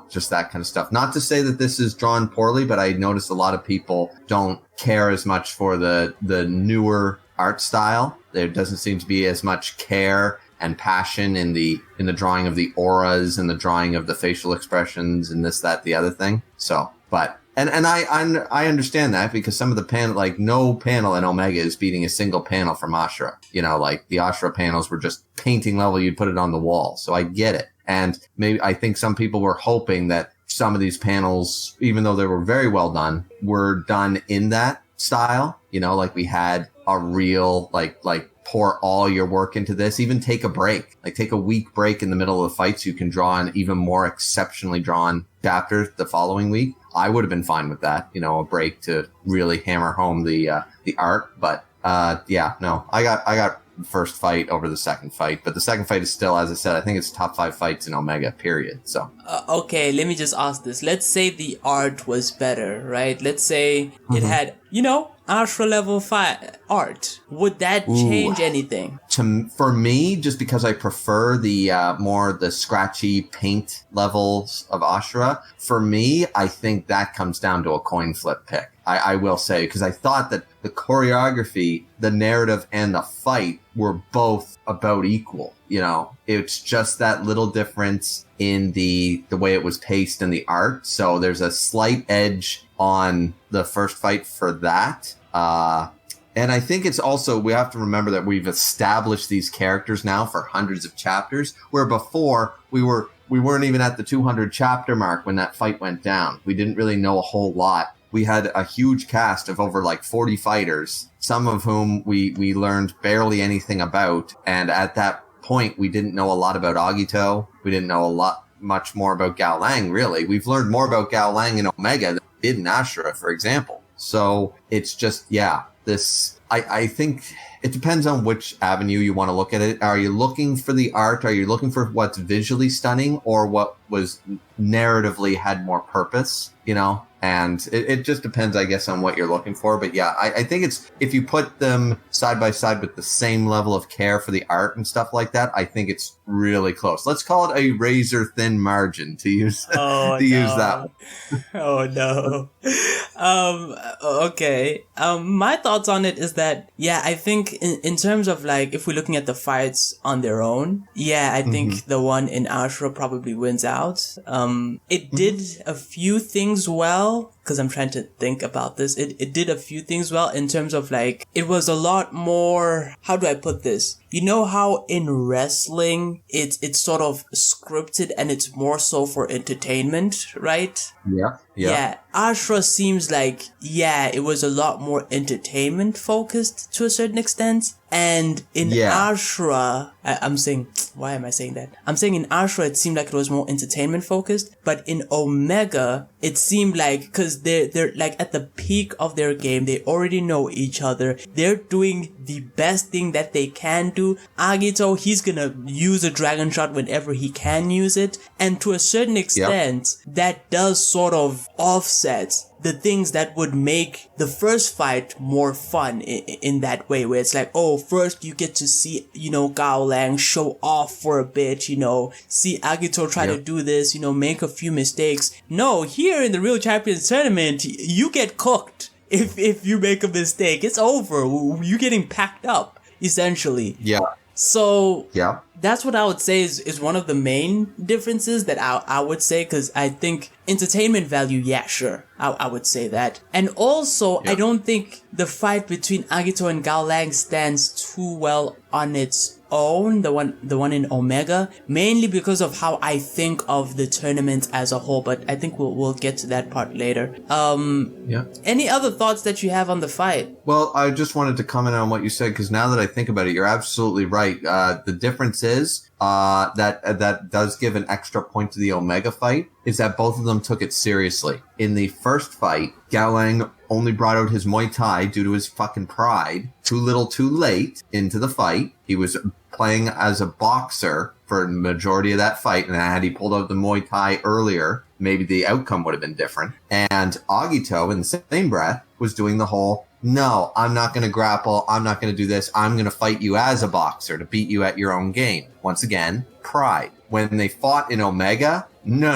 just that kind of stuff. Not to say that this is drawn poorly, but I noticed a lot of people don't care as much for the newer art style. There doesn't seem to be as much care and passion in the drawing of the auras and the drawing of the facial expressions and this, that, the other thing. So, but and I understand that because some of the panel, like no panel in Omega is beating a single panel from Ashura. Like the Ashura panels were just painting level. You'd put it on the wall. So I get it. And maybe I think some people were hoping that some of these panels, even though they were very well done, were done in that style. Like we had a real, like pour all your work into this, even take a break, like take a week break in the middle of the fight so you can draw an even more exceptionally drawn chapter the following week. I would have been fine with that, a break to really hammer home the art. But, I got the first fight over the second fight, but the second fight is still, as I said, I think it's top 5 fights in Omega, period. So, okay, let me just ask this. Let's say the art was better, right? Let's say it had, Ashura level 5 art. Would that change anything? For me, just because I prefer the more the scratchy paint levels of Ashura, for me, I think that comes down to a coin flip pick. I will say, because I thought that the choreography, the narrative, and the fight were both about equal. It's just that little difference in the way it was paced in the art. So there's a slight edge on the first fight for that. And I think it's also, we have to remember that we've established these characters now for hundreds of chapters, where before we weren't even at the 200 chapter mark when that fight went down. We didn't really know a whole lot. We had a huge cast of over 40 fighters, some of whom we learned barely anything about. And at that point, we didn't know a lot about Agito. We didn't know much more about Gaolang, really. We've learned more about Gaolang in Omega than we did in Ashura, for example. So it's just, I think it depends on which avenue you want to look at it. Are you looking for the art? Are you looking for what's visually stunning or what was narratively had more purpose, And it just depends, I guess, on what you're looking for. But I think it's, if you put them side by side with the same level of care for the art and stuff like that, I think it's really close. Let's call it a razor thin margin to use use that one. Oh no. Okay. My thoughts on it is that, I think in terms of if we're looking at the fights on their own, I think the one in Ashura probably wins out. It did a few things well, because I'm trying to think about this. It did a few things well in terms of it was a lot more, how do I put this? You know how in wrestling it's sort of scripted and it's more so for entertainment, right? Yeah. Ashura seems it was a lot more entertainment focused to a certain extent. And in Ashura, I'm saying, why am I saying that? I'm saying in Ashura, it seemed like it was more entertainment focused, but in Omega, it seemed cause they're at the peak of their game. They already know each other. They're doing the best thing that they can do. Agito, he's gonna use a dragon shot whenever he can use it. And to a certain extent, that does sort of offset the things that would make the first fight more fun in that way, where it's like, oh, first you get to see, Gaolang show off for a bit, see Agito try to do this, make a few mistakes. No, here in the Real Champions Tournament, you get cooked. If you make a mistake, it's over. You're getting packed up, essentially. Yeah. So that's what I would say is one of the main differences that I would say, because I think entertainment value, yeah, sure, I would say that. And also, I don't think the fight between Agito and Gaolang stands too well on its own, the one in Omega, mainly because of how I think of the tournament as a whole, but I think we'll get to that part later. Any other thoughts that you have on the fight? Well, I just wanted to comment on what you said, because now that I think about it, you're absolutely right. The difference is that does give an extra point to the Omega fight, is that both of them took it seriously. In the first fight, Gaolang only brought out his Muay Thai due to his fucking pride. Too little, too late into the fight. He was playing as a boxer for the majority of that fight, and had he pulled out the Muay Thai earlier, maybe the outcome would have been different. And Agito, in the same breath, was doing the whole, no, I'm not going to grapple, I'm not going to do this, I'm going to fight you as a boxer to beat you at your own game. Once again, pride. When they fought in Omega, no.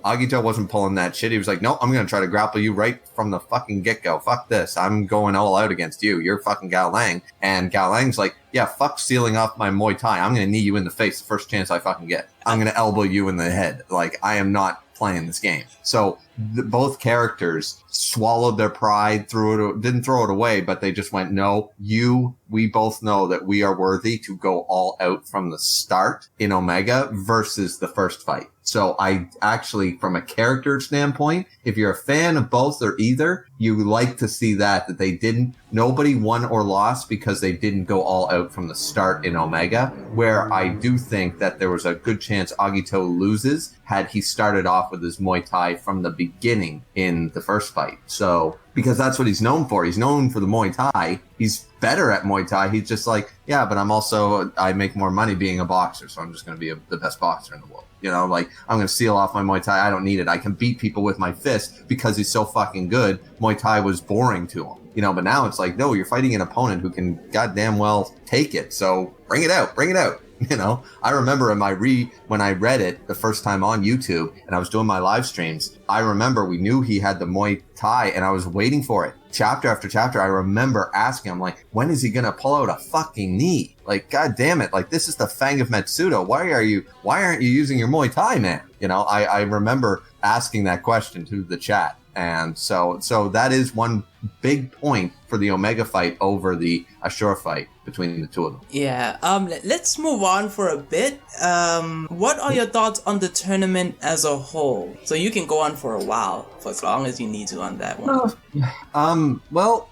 Agito wasn't pulling that shit. He was like, no, I'm going to try to grapple you right from the fucking get-go. Fuck this. I'm going all out against you. You're fucking Gaolang. And Gaolang's like, yeah, fuck sealing off my Muay Thai. I'm going to knee you in the face the first chance I fucking get. I'm going to elbow you in the head. Like, I am not playing this game. So both characters swallowed their pride, didn't throw it away, but they just went, no, we both know that we are worthy to go all out from the start in Omega versus the first fight. So I actually, from a character standpoint, if you're a fan of both or either, you like to see that nobody won or lost because they didn't go all out from the start in Omega, where I do think that there was a good chance Agito loses had he started off with his Muay Thai from the beginning in the first fight. So, because that's what he's known for. He's known for the Muay Thai. He's better at Muay Thai. He's just like, yeah, but I make more money being a boxer, so I'm just going to be the best boxer in the world. Like, I'm going to seal off my Muay Thai. I don't need it. I can beat people with my fist because he's so fucking good. Muay Thai was boring to him. But now it's like, no, you're fighting an opponent who can goddamn well take it. So bring it out. I remember when I read it the first time on YouTube and I was doing my live streams, I remember we knew he had the Muay Thai and I was waiting for it. Chapter after chapter, I remember asking him, like, when is he going to pull out a fucking knee? Like, God damn it. Like, this is the Fang of Metsudo. Why aren't you using your Muay Thai, man? I remember asking that question to the chat. And so that is one big point for the Omega fight over the Ashura fight between the two of them. Yeah, let's move on for a bit. What are your thoughts on the tournament as a whole? So you can go on for a while, for as long as you need to on that one. Well,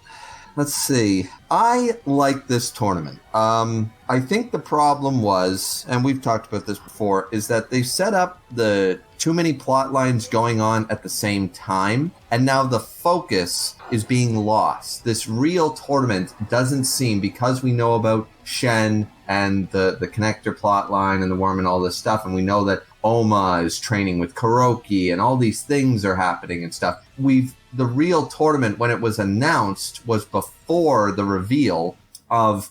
let's see. I like this tournament. I think the problem was, and we've talked about this before, is that they set up the too many plot lines going on at the same time, and now the focus is being lost. This real tournament doesn't seem, because we know about Shen and the connector plot line and the worm and all this stuff, and we know that Oma is training with Kuroki and all these things are happening and stuff. The real tournament, when it was announced, was before the reveal of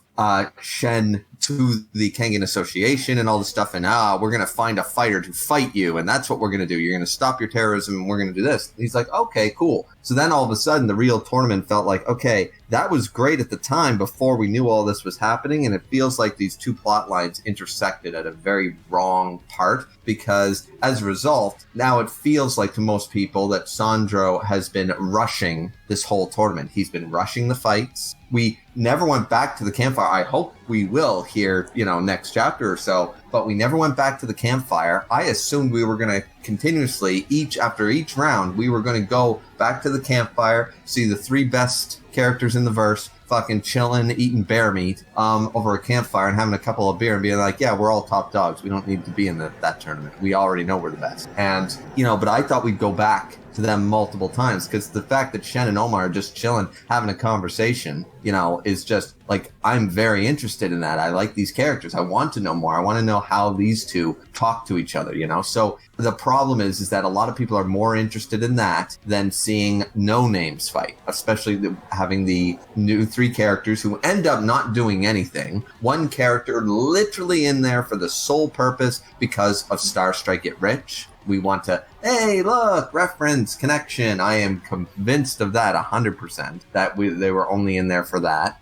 Shen to the Kengan Association and all this stuff, and we're going to find a fighter to fight you, and that's what we're going to do. You're going to stop your terrorism, and we're going to do this. And he's like, okay, cool. So then all of a sudden, the real tournament felt like, okay, that was great at the time before we knew all this was happening, and it feels like these two plot lines intersected at a very wrong part, because as a result, now it feels like to most people that Sandro has been rushing this whole tournament. He's been rushing the fights. We never went back to the campfire. I hope we will here, next chapter or so, but we never went back to the campfire. I assumed we were going to continuously, after each round, we were going to go back to the campfire, see the three best characters in the verse, fucking chilling, eating bear meat over a campfire and having a couple of beer and being like, yeah, we're all top dogs. We don't need to be in that tournament. We already know we're the best. And, but I thought we'd go back to to them multiple times, because the fact that Shen and Omar are just chilling, having a conversation, you know, is just like, I'm very interested in that. I like these characters. I want to know more. I want to know how these two talk to each other, you know? So the problem is that a lot of people are more interested in that than seeing no names fight, especially having the new 3 characters who end up not doing anything. One character literally in there for the sole purpose because of Star Strike It Rich. We want to, hey, look, reference, connection. I am convinced of that 100%, that they were only in there for that.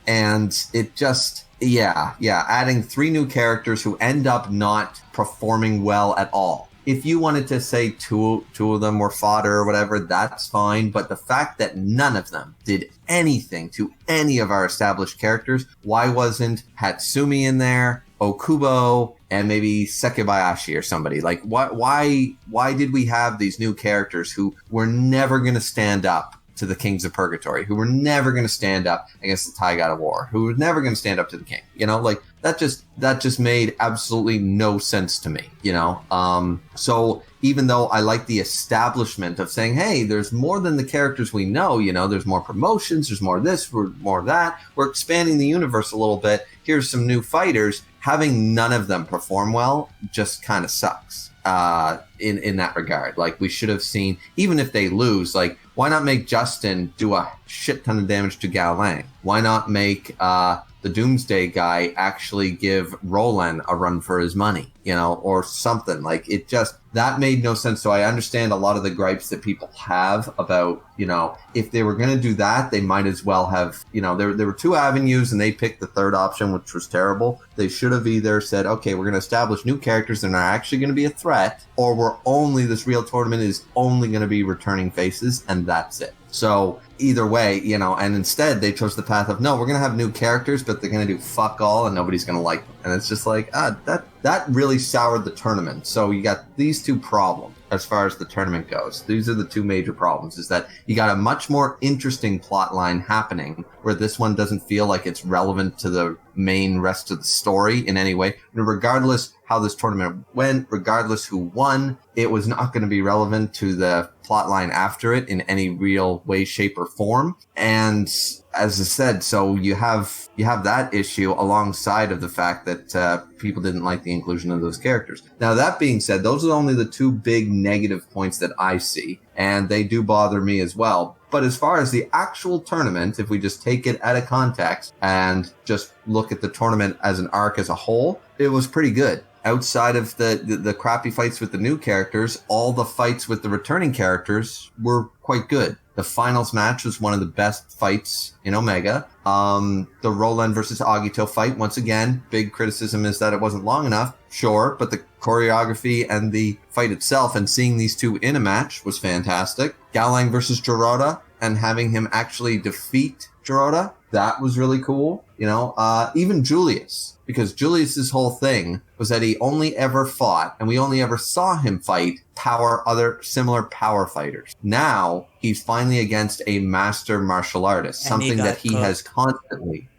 And it just, adding 3 new characters who end up not performing well at all. If you wanted to say two of them were fodder or whatever, that's fine. But the fact that none of them did anything to any of our established characters, why wasn't Hatsumi in there, Okubo, and maybe Sekibayashi or somebody? Like, why did we have these new characters who were never going to stand up to the Kings of Purgatory, who were never going to stand up against the Thai God of War, who were never going to stand up to the king? You know, like, that just made absolutely no sense to me, you know? So even though I like the establishment of saying, hey, there's more than the characters we know, you know, there's more promotions, there's more of this, more of that, we're expanding the universe a little bit, here's some new fighters, having none of them perform well just kind of sucks in that regard. Like, we should have seen, even if they lose, like, why not make Justin do a shit ton of damage to Gaolang? Why not make the Doomsday guy actually give Roland a run for his money, you know, or something? Like, it just, that made no sense. So I understand a lot of the gripes that people have about, you know, if they were going to do that, they might as well have, you know, there were 2 avenues and they picked the third option, which was terrible. They should have either said, okay, we're going to establish new characters that are actually going to be a threat, or this real tournament is only going to be returning faces, and that's it. So either way, you know, and instead they chose the path of, no, we're going to have new characters, but they're going to do fuck all and nobody's going to like them. And it's just like, that really soured the tournament. So you got these 2 problems as far as the tournament goes. These are the 2 major problems, is that you got a much more interesting plot line happening where this one doesn't feel like it's relevant to the main rest of the story in any way. And regardless how this tournament went, regardless who won, it was not going to be relevant to the plot line after it in any real way, shape, or form. And as I said, so you have that issue alongside of the fact that people didn't like the inclusion of those characters. Now, that being said, those are only the 2 big negative points that I see, and they do bother me as well. But as far as the actual tournament, if we just take it out of context and just look at the tournament as an arc as a whole, it was pretty good. Outside of the crappy fights with the new characters, all the fights with the returning characters were quite good. The finals match was one of the best fights in Omega. The Roland versus Agito fight, once again, big criticism is that it wasn't long enough. Sure, but the choreography and the fight itself and seeing these 2 in a match was fantastic. Gaolang versus Giroda and having him actually defeat Giroda, that was really cool. You know, even Julius, because Julius's whole thing was that he only ever fought, and we only ever saw him fight other similar power fighters. Now he's finally against a master martial artist, something that he has constantly,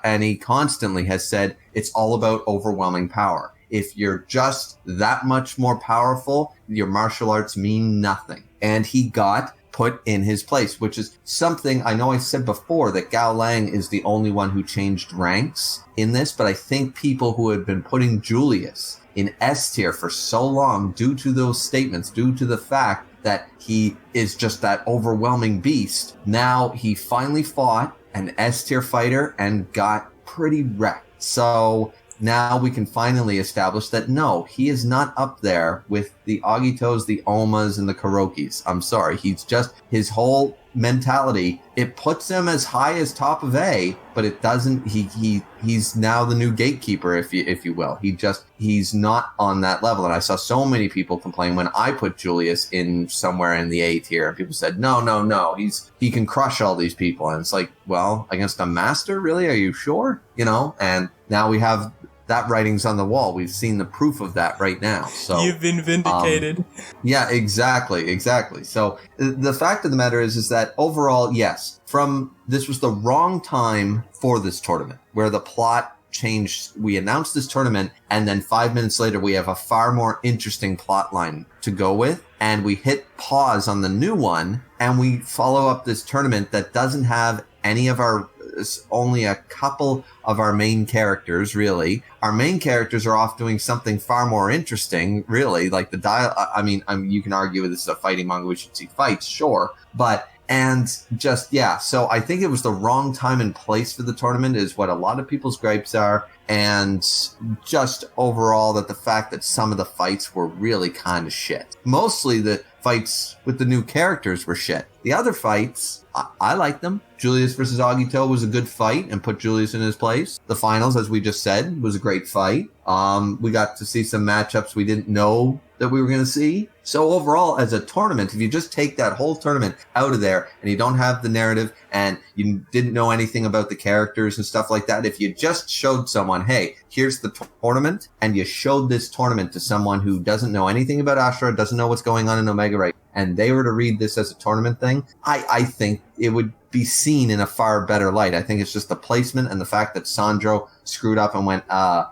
and he constantly has said it's all about overwhelming power. If you're just that much more powerful, your martial arts mean nothing. And he got put in his place, which is something I know I said before that Gaolang is the only one who changed ranks in this, but I think people who had been putting Julius in S tier for so long due to those statements, due to the fact that he is just that overwhelming beast, now he finally fought an S tier fighter and got pretty wrecked. So now we can finally establish that no, he is not up there with the Agitos, the Omas, and the Kurokis. I'm sorry. He's just, his whole mentality, it puts him as high as top of A, but it doesn't, he's now the new gatekeeper, if you will. He's not on that level. And I saw so many people complain when I put Julius in somewhere in the A tier. People said, no, he can crush all these people. And it's like, well, against a master, really? Are you sure? You know, and now we have that writing's on the wall. We've seen the proof of that right now. So you've been vindicated. Yeah, exactly. So the fact of the matter is that overall, yes, this was the wrong time for this tournament, where the plot changed. We announced this tournament, and then 5 minutes later, we have a far more interesting plot line to go with. And we hit pause on the new one, and we follow up this tournament that doesn't have any of our, only a couple of our main characters, really. Our main characters are off doing something far more interesting, really. Like you can argue this is a fighting manga, we should see fights, sure. So I think it was the wrong time and place for the tournament is what a lot of people's gripes are. And just overall that the fact that some of the fights were really kind of shit. Mostly the fights with the new characters were shit. The other fights, I liked them. Julius versus Agito was a good fight and put Julius in his place. The finals, as we just said, was a great fight. We got to see some matchups we didn't know that we were going to see. So overall, as a tournament, if you just take that whole tournament out of there and you don't have the narrative and you didn't know anything about the characters and stuff like that, if you just showed someone, hey, here's the tournament, and you showed this tournament to someone who doesn't know anything about Ashura, doesn't know what's going on in Omega right, and they were to read this as a tournament thing, I think it would be seen in a far better light. I think it's just the placement and the fact that Sandro screwed up and went, I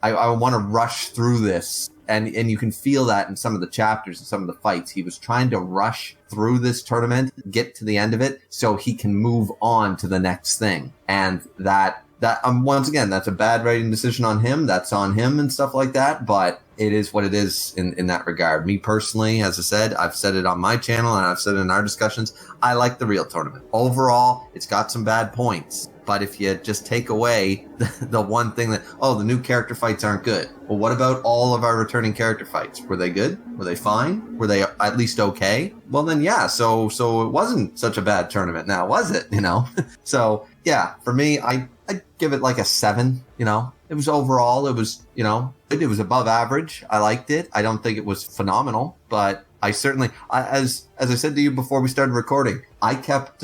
want to rush through this. And you can feel that in some of the chapters and some of the fights. He was trying to rush through this tournament, get to the end of it, so he can move on to the next thing. And that once again, that's a bad writing decision on him. That's on him and stuff like that. But it is what it is in that regard. Me personally, as I said, I've said it on my channel and I've said it in our discussions. I like the real tournament. Overall, it's got some bad points. But if you just take away the one thing that, the new character fights aren't good. Well, what about all of our returning character fights? Were they good? Were they fine? Were they at least okay? Well, then, yeah. So it wasn't such a bad tournament now, was it? So, yeah, for me, I'd give it like a 7, It was overall, it was above average. I liked it. I don't think it was phenomenal, but I certainly, as I said to you before we started recording, I kept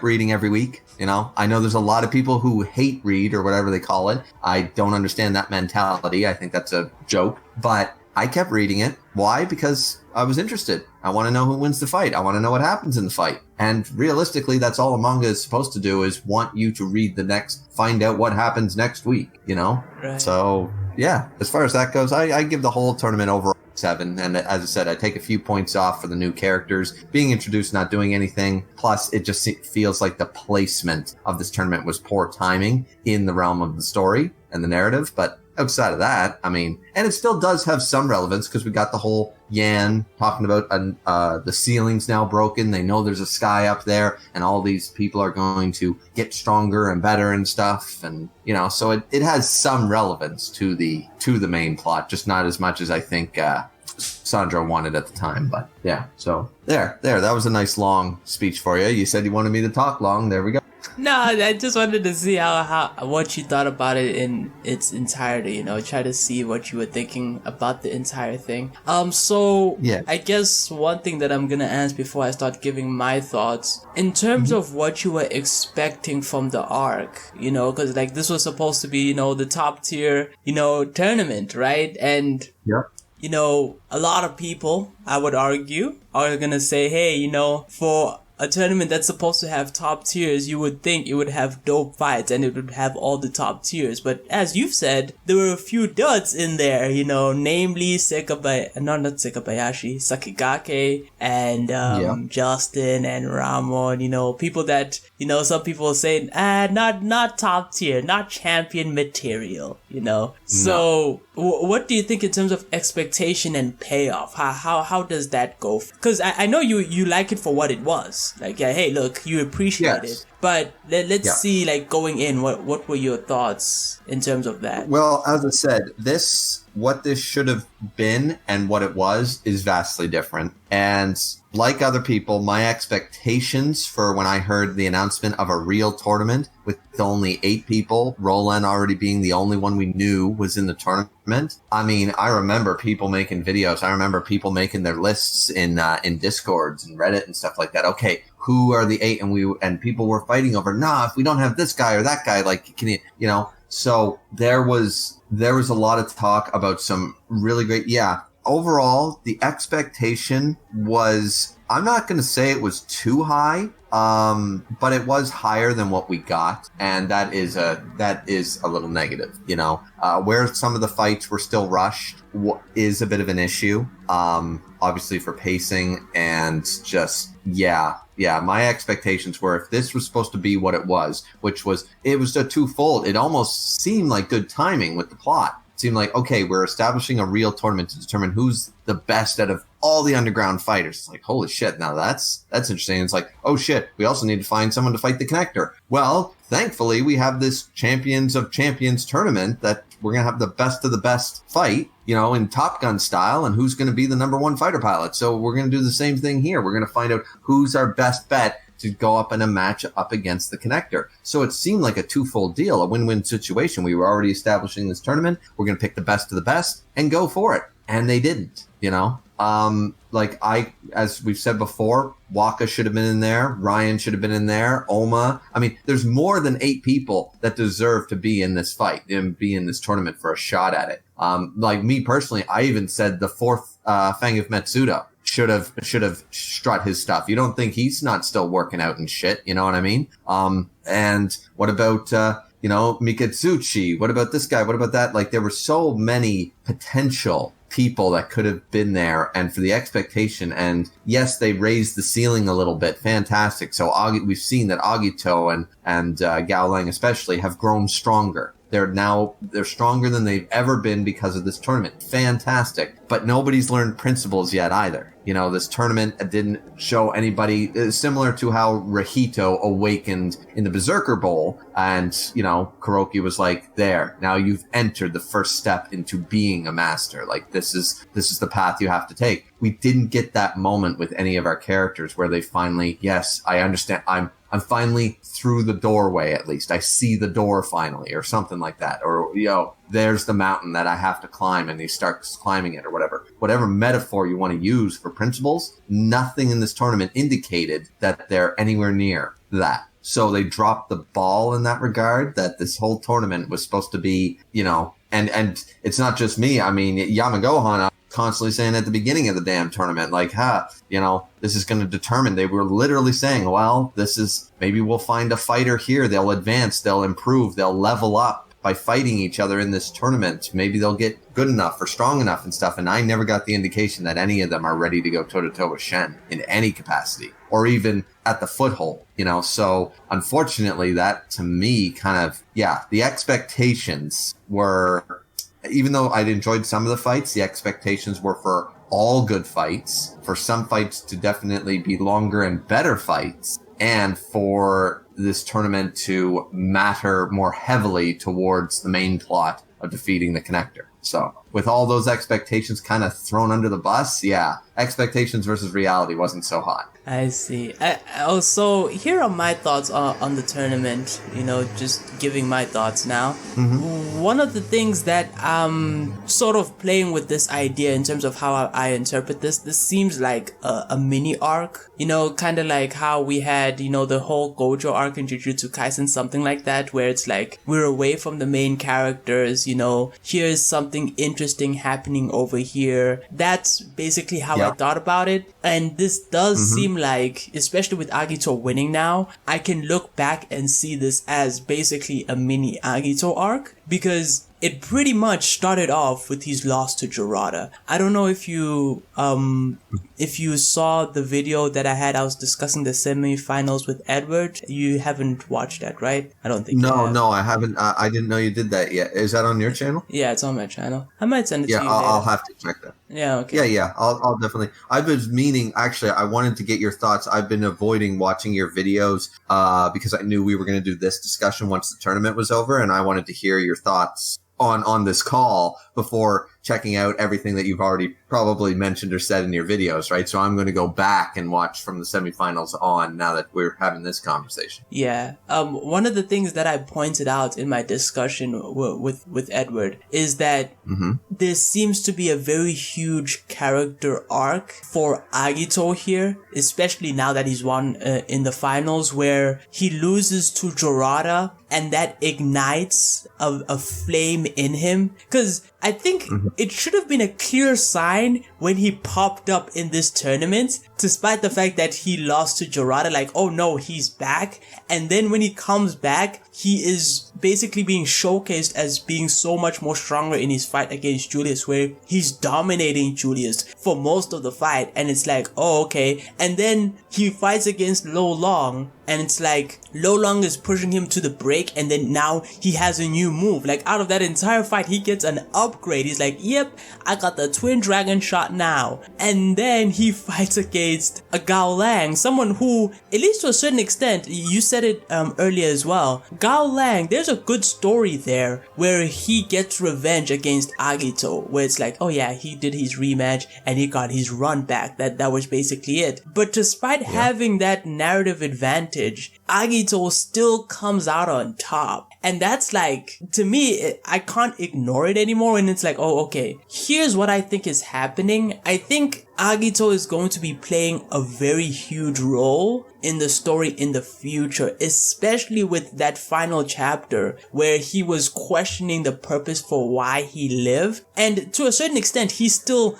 reading every week. I know there's a lot of people who hate read or whatever they call it. I don't understand that mentality. I think that's a joke, but I kept reading it. Why? Because I was interested. I want to know who wins the fight. I want to know what happens in the fight. And realistically, that's all a manga is supposed to do, is want you to read find out what happens next week, Right. So yeah, as far as that goes, I give the whole tournament overall 7. And as I said, I take a few points off for the new characters being introduced, not doing anything. Plus, it just feels like the placement of this tournament was poor timing in the realm of the story and the narrative. But outside of that, and it still does have some relevance because we got the whole Yan talking about the ceiling's now broken. They know there's a sky up there and all these people are going to get stronger and better and stuff. And, so it has some relevance to the main plot, just not as much as I think Sandro wanted at the time. But yeah, so there, that was a nice long speech for you. You said you wanted me to talk long. There we go. No, I just wanted to see what you thought about it in its entirety, try to see what you were thinking about the entire thing. So yeah. I guess one thing that I'm gonna ask before I start giving my thoughts, in terms of what you were expecting from the arc, because this was supposed to be, the top tier, tournament, right? And yeah. A lot of people, I would argue, are gonna say, hey, for a tournament that's supposed to have top tiers, you would think it would have dope fights and it would have all the top tiers. But as you've said, there were a few duds in there, namely Sakigake and Justin and Ramon, people that, some people say, not top tier, not champion material, So what do you think in terms of expectation and payoff? How does that go? Because I know you like it for what it was. Hey, look, you appreciate it. But let's see, going in, what were your thoughts in terms of that? Well, as I said, what this should have been and what it was is vastly different. And like other people, my expectations for when I heard the announcement of a real tournament with only 8 people, Roland already being the only one we knew was in the tournament. I remember people making videos. I remember people making their lists in Discords and Reddit and stuff like that. Okay, who are the 8? And people were fighting over, if we don't have this guy or that guy, can you, So there was a lot of talk about some really great, overall, the expectation was I'm not going to say it was too high, but it was higher than what we got, and that is a little negative. You know, where some of the fights were still rushed is a bit of an issue. Obviously for pacing and just my expectations were, if this was supposed to be what it was, which was, it was a twofold. It almost seemed like good timing with the plot. It seemed like, okay, we're establishing a real tournament to determine who's the best out of all the underground fighters. It's like, holy shit, now that's interesting. It's like, oh shit, we also need to find someone to fight the Connector. Well, thankfully, we have this Champions of Champions tournament that we're going to have the best of the best fight, you know, in Top Gun style, and who's going to be the number one fighter pilot. So we're going to do the same thing here. We're going to find out who's our best bet to go up in a match up against the Connector. So it seemed like a twofold deal, a win-win situation. We were already establishing this tournament. We're going to pick the best of the best and go for it. And they didn't, you know. As we've said before, Waka should have been in there. Ryan should have been in there. Oma. I mean, there's more than 8 people that deserve to be in this fight and be in this tournament for a shot at it. Like me personally, I even said the 4th Fang of Metsuda should have strut his stuff. You don't think he's not still working out and shit? You know what I mean? And what about Mikatsuchi? What about this guy? What about that? Like, there were so many potential people that could have been there, and for the expectation, and yes, they raised the ceiling a little bit. Fantastic. So we've seen that Agito and Gaolang especially have grown stronger. They're stronger than they've ever been because of this tournament. Fantastic. But nobody's learned principles yet either. You know, this tournament didn't show anybody, similar to how Rahito awakened in the Berserker Bowl, and, you know, Kuroki was like, there, now you've entered the first step into being a master. Like, this is the path you have to take. We didn't get that moment with any of our characters where they finally, yes, I understand, I'm finally through the doorway, at least. I see the door finally, or something like that. Or, you know, there's the mountain that I have to climb, and he starts climbing it, or whatever. Whatever metaphor you want to use for principles, nothing in this tournament indicated that they're anywhere near that. So they dropped the ball in that regard, that this whole tournament was supposed to be, you know, and it's not just me. I mean, Yamagohan constantly saying at the beginning of the damn tournament, like, you know, this is going to determine. They were literally saying, well, maybe we'll find a fighter here. They'll advance, they'll improve, they'll level up by fighting each other in this tournament. Maybe they'll get good enough or strong enough and stuff. And I never got the indication that any of them are ready to go toe-to-toe with Shen in any capacity, or even at the foothold, you know. So unfortunately, that to me kind of, the expectations were, even though I'd enjoyed some of the fights, the expectations were for all good fights, for some fights to definitely be longer and better fights, and for this tournament to matter more heavily towards the main plot of defeating the Connector. So with all those expectations kind of thrown under the bus, expectations versus reality wasn't so hot. I see. Also, here are my thoughts on the tournament, you know, just giving my thoughts now. Mm-hmm. One of the things that I'm sort of playing with this idea in terms of how I interpret this seems like a mini arc, you know, kind of like how we had, you know, the whole Gojo arc in Jujutsu Kaisen, something like that, where it's like we're away from the main characters, you know, here's something interesting happening over here. That's basically how I thought about it. And this does seem like, especially with Agito winning now, I can look back and see this as basically a mini Agito arc, because it pretty much started off with his loss to Jiraiya. I don't know if you saw the video that I was discussing the semifinals with Edward. You haven't watched that, right? I don't think. No, I haven't. I didn't know you did that yet. Is that on your channel? Yeah, it's on my channel. I might send it to you. I'll have to check that. Yeah, okay. Yeah, I'll definitely. I've been meaning, actually, I wanted to get your thoughts. I've been avoiding watching your videos because I knew we were going to do this discussion once the tournament was over, and I wanted to hear your thoughts on this call before checking out everything that you've already probably mentioned or said in your videos, right? So I'm going to go back and watch from the semifinals on now that we're having this conversation. Yeah. One of the things that I pointed out in my discussion with Edward is that there seems to be a very huge character arc for Agito here, especially now that he's won in the finals, where he loses to Jiraiya, and that ignites a flame in him. Because I think it should have been a clear sign when he popped up in this tournament despite the fact that he lost to Jiraiya, like, oh no, he's back. And then when he comes back, he is basically being showcased as being so much more stronger in his fight against Julius, where he's dominating Julius for most of the fight. And it's like, oh, okay. And then he fights against Lo Long, and it's like Lo Long is pushing him to the break, and then now he has a new move. Like, out of that entire fight, he gets an upgrade. He's like, yep, I got the twin dragon shot now. And then he fights against a Gaolang, someone who, at least to a certain extent, you said it earlier as well, Gaolang, there's a good story there where he gets revenge against Agito, where it's like, oh yeah, he did his rematch and he got his run back. That was basically it. But despite having that narrative advantage, Agito still comes out on top. And that's like, to me, I can't ignore it anymore. And it's like, oh, okay, here's what I think is happening. I think Agito is going to be playing a very huge role in the story in the future, especially with that final chapter where he was questioning the purpose for why he lived. And to a certain extent, he's still,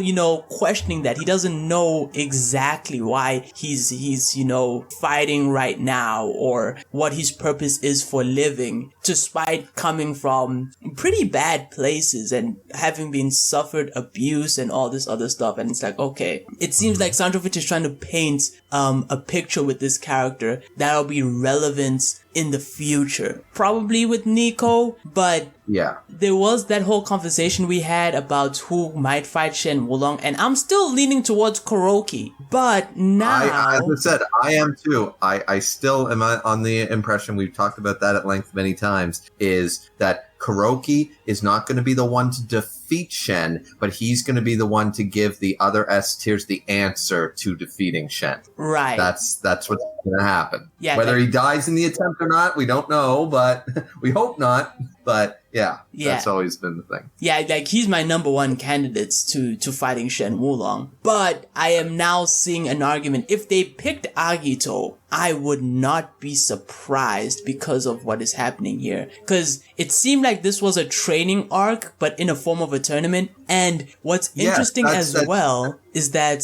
you know, questioning that. He doesn't know exactly why he's, you know, fighting right now or what his purpose is for living, despite coming from pretty bad places and having been suffered abuse and all this other stuff. And it's like, okay, it seems like Sandrovich is trying to paint a picture with this character that'll be relevant in the future, probably with Nico. But yeah, there was that whole conversation we had about who might fight Shen Wulong, and I'm still leaning towards Kuroki. But now, as I said, I am too. I still am on the impression, we've talked about that at length many times, is that Kuroki is not going to be the one to defeat Shen, but he's going to be the one to give the other S tiers the answer to defeating Shen. Right. That's what's going to happen. Yeah, whether he dies in the attempt or not, we don't know, but we hope not. But yeah, that's always been the thing. Yeah, like, he's my number one candidate to fighting Shen Wulong. But I am now seeing an argument. If they picked Agito, I would not be surprised because of what is happening here. Because it seemed like this was a training arc, but in a form of a tournament. And what's interesting as well is that,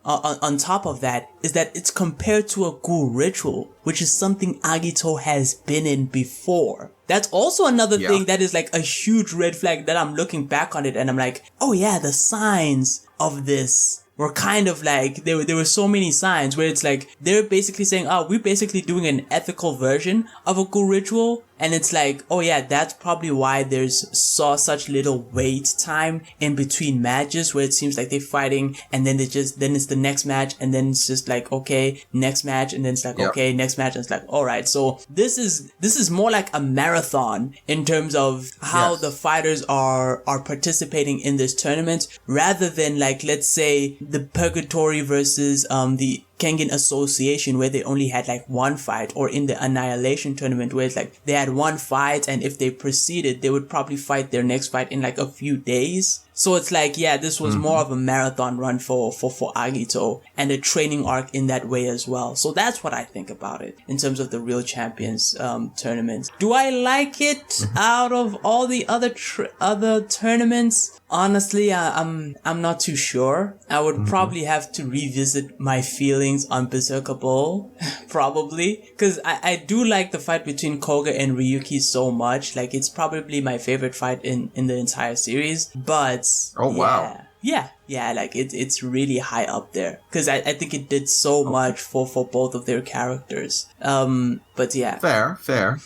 on top of that, is that it's compared to a Ghoul ritual, which is something Agito has been in before. That's also another thing that is like a huge red flag that I'm looking back on it and I'm like, oh yeah, the signs of this were kind of like, there were so many signs where it's like, they're basically saying, oh, we're basically doing an ethical version of a Ghoul ritual. And it's like, oh yeah, that's probably why there's such little wait time in between matches, where it seems like they're fighting and then then it's the next match and then it's just like, okay, next match, and then it's like, okay, next match, and it's like, alright, so this is more like a marathon in terms of how the fighters are participating in this tournament, rather than like, let's say, the Purgatory versus the Kengan Association, where they only had like one fight, or in the Annihilation tournament where it's like they had one fight, and if they proceeded, they would probably fight their next fight in like a few days. So it's like, yeah, this was more of a marathon run for Agito, and a training arc in that way as well. So that's what I think about it in terms of the Real Champions tournament. Do I like it out of all the other tournaments? Honestly, I'm not too sure. I would probably have to revisit my feelings on Berserker Bowl, probably, because I do like the fight between Koga and Ryuki so much. Like, it's probably my favorite fight in the entire series. But wow. Yeah, like it's really high up there, because I think it did so much for both of their characters. But yeah. Fair.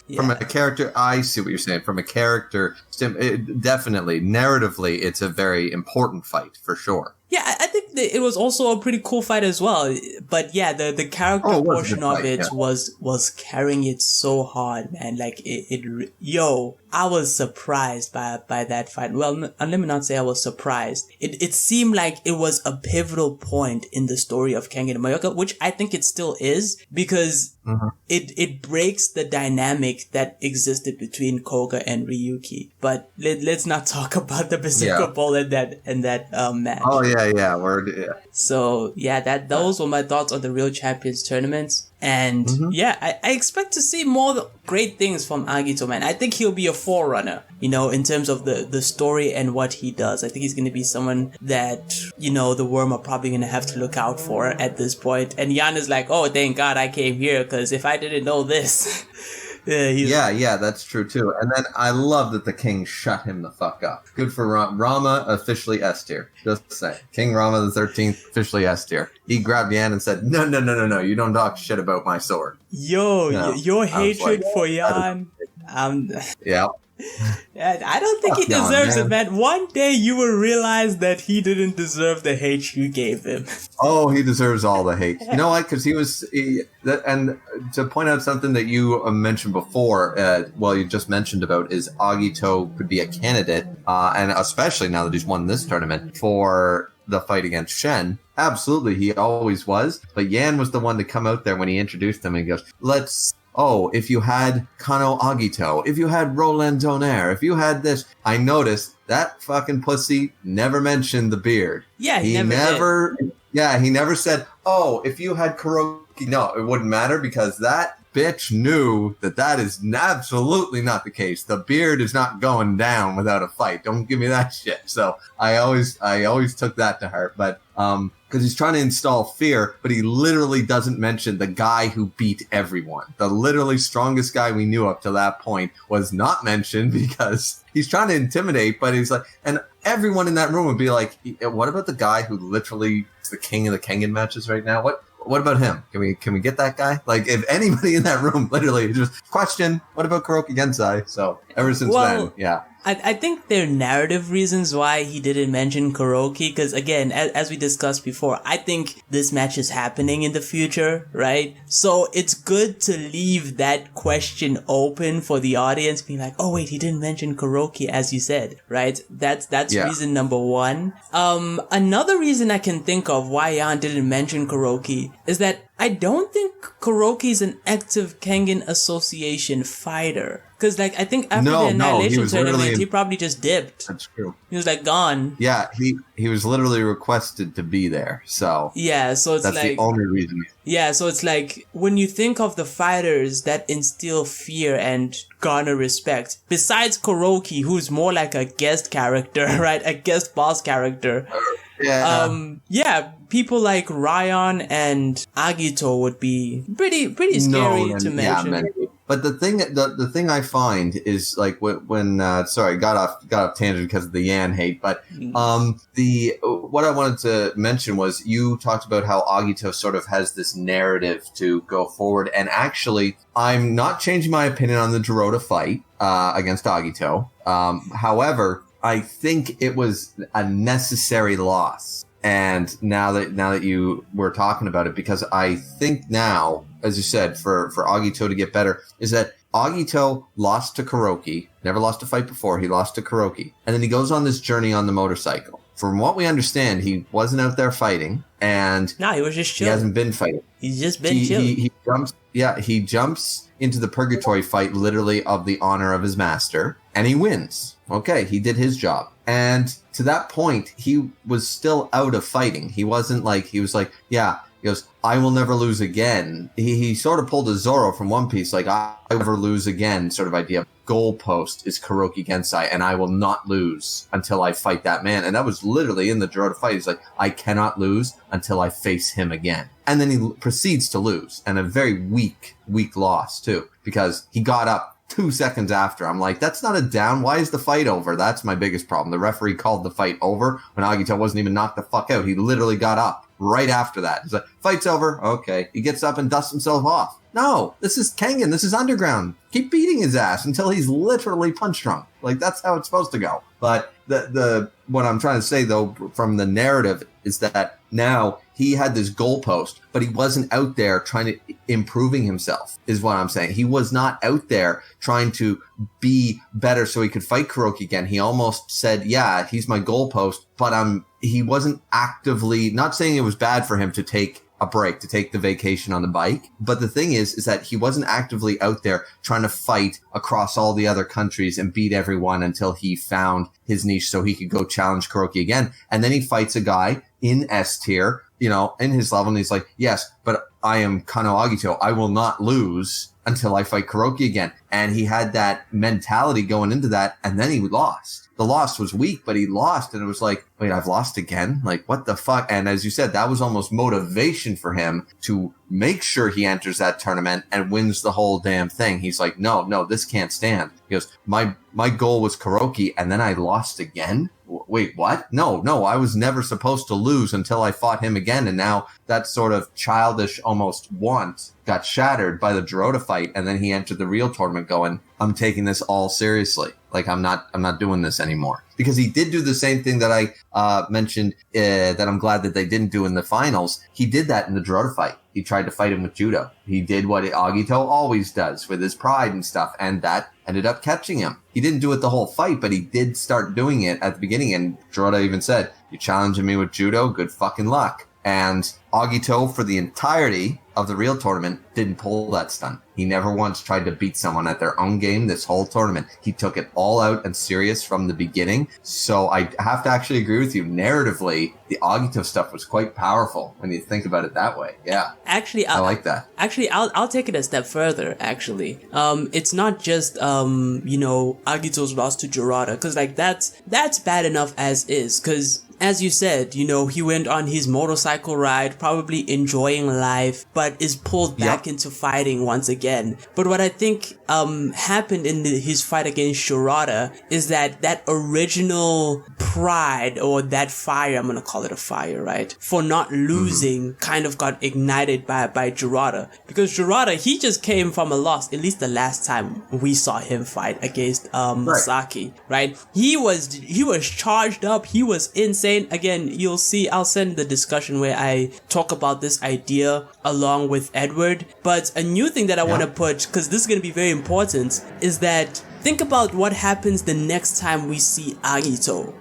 Yeah. From a character, I see what you're saying. From a character, definitely, narratively, it's a very important fight, for sure. Yeah, I think that it was also a pretty cool fight as well. But yeah, the character portion of it was carrying it so hard, man. Like, I was surprised by that fight. Well, let me not say I was surprised. It seemed like it was a pivotal point in the story of Kengan and Mayoka, which I think it still is, because it breaks the dynamic that existed between Koga and Ryuki. But let's not talk about the Berserker Bowl and that match. Oh yeah. So yeah, those were my thoughts on the Real Champions tournaments. And I expect to see more great things from Agito, man. I think he'll be a forerunner, in terms of the story and what he does. I think he's going to be someone that, the Worm are probably going to have to look out for at this point. And Jan is like, oh, thank God I came here, because if I didn't know this... Yeah, that's true too. And then I love that the king shut him the fuck up. Good for Rama, officially S tier. Just say, King Rama the 13th, officially S tier. He grabbed Yan and said, no, you don't talk shit about my sword. Your hatred for Yan. Yeah. I don't think he deserves it, man. One day you will realize that he didn't deserve the hate you gave him. Oh, he deserves all the hate. You know why? Because and to point out something that you mentioned before, you just mentioned about is Agito could be a candidate, and especially now that he's won this tournament, for the fight against Shen. Absolutely, he always was. But Yan was the one to come out there when he introduced him and he goes, if you had Kano Agito, if you had Roland Donaire, if you had this, I noticed that fucking pussy never mentioned the beard. Yeah, he never did. Yeah, he never said, if you had Kuroki. No, it wouldn't matter because that bitch knew that is absolutely not the case. The beard is not going down without a fight. Don't give me that shit. So I always took that to heart. But because he's trying to install fear, but he literally doesn't mention the guy who beat everyone. The literally strongest guy we knew up to that point was not mentioned because he's trying to intimidate, but he's like, and everyone in that room would be like, what about the guy who literally is the king of the Kengan matches right now? What about him? Can we get that guy? Like, if anybody in that room literally just question, what about Kuroki Gensai? So ever since then, yeah. I think there are narrative reasons why he didn't mention Kuroki, because again, as we discussed before, I think this match is happening in the future, right? So it's good to leave that question open for the audience, being like, oh wait, he didn't mention Kuroki, as you said, right? That's reason number one. Another reason I can think of why Jan didn't mention Kuroki is that I don't think Kuroki is an active Kengan Association fighter. Because, I think after the Annihilation tournament, he probably just dipped. That's true. He was, gone. Yeah, he was literally requested to be there, so... Yeah, so it's that's the only reason. Yeah, so it's when you think of the fighters that instill fear and garner respect, besides Kuroki, who's more like a guest character, right? A guest boss character. Yeah. People like Ryan and Agito would be pretty scary to mention. Yeah, but the thing I find is when sorry, got off tangent because of the Yan hate, but what I wanted to mention was you talked about how Agito sort of has this narrative to go forward, and actually I'm not changing my opinion on the Dorota fight against Agito. However, I think it was a necessary loss. And now that you were talking about it, because I think now, as you said, for Agito to get better, is that Agito lost to Kuroki, never lost a fight before, he lost to Kuroki. And then he goes on this journey on the motorcycle. From what we understand, he wasn't out there fighting, and... No, he was just chilling. He hasn't been fighting. He's just been chilling. He jumps into the purgatory fight, literally of the honor of his master, and he wins. Okay, he did his job. And to that point, he was still out of fighting. He wasn't he goes, I will never lose again. He sort of pulled a Zoro from One Piece, I will never lose again sort of idea. Goalpost is Kuroki Gensai, and I will not lose until I fight that man. And that was literally in the Dorota fight. He's like, I cannot lose until I face him again. And then he proceeds to lose, and a very weak loss too, because he got up 2 seconds after. I'm like, that's not a down. Why is the fight over? That's my biggest problem. The referee called the fight over when Agito wasn't even knocked the fuck out. He literally got up right after that. He's like, fight's over. Okay. He gets up and dusts himself off. No, this is Kengan. This is underground. Keep beating his ass until he's literally punch drunk. That's how it's supposed to go. But what I'm trying to say, though, from the narrative is that now he had this goalpost, but he wasn't out there trying to improving himself, is what I'm saying. He was not out there trying to be better so he could fight Kuroki again. He almost said, yeah, he's my goalpost, but he wasn't actively, not saying it was bad for him to take a break, to take the vacation on the bike. But the thing is that he wasn't actively out there trying to fight across all the other countries and beat everyone until he found his niche so he could go challenge Kuroki again. And then he fights a guy in S tier, you know, in his level. And he's like, yes, but I am Kano Agito. I will not lose until I fight Kuroki again. And he had that mentality going into that, and then he lost. The loss was weak, but he lost, and it was like, wait, I've lost again? Like, what the fuck? And as you said, that was almost motivation for him to make sure he enters that tournament and wins the whole damn thing. He's like, no, this can't stand. He goes, my goal was Kuroki, and then I lost again? Wait, what? No, I was never supposed to lose until I fought him again, and now that sort of childish almost want got shattered by the Dorota fight, and then he entered the real tournament going, I'm taking this all seriously. Like, I'm not doing this anymore. Because he did do the same thing that I mentioned that I'm glad that they didn't do in the finals. He did that in the Dorota fight. He tried to fight him with judo. He did what Agito always does with his pride and stuff, and that ended up catching him. He didn't do it the whole fight, but he did start doing it at the beginning, and Dorota even said, you're challenging me with judo? Good fucking luck. And Agito, for the entirety of the real tournament, didn't pull that stunt. He never once tried to beat someone at their own game this whole tournament. He took it all out and serious from the beginning. So I have to actually agree with you. Narratively, the Agito stuff was quite powerful when you think about it that way. Yeah. Actually, I like that. Actually, I'll take it a step further, actually. It's not just, Agito's loss to Dorota, because, like, that's bad enough as is, because as you said, he went on his motorcycle ride, probably enjoying life, but is pulled back into fighting once again. But what I think happened in his fight against Shirata is that original pride, or that fire, I'm gonna call it a fire, right? For not losing kind of got ignited by Jurata. Because Jurata, he just came from a loss, at least the last time we saw him fight against Masaki, right? He was charged up, he was insane. Again, you'll see, I'll send the discussion where I talk about this idea along with Edward. But a new thing that I want to put, because this is going to be very important, is that think about what happens the next time we see Agito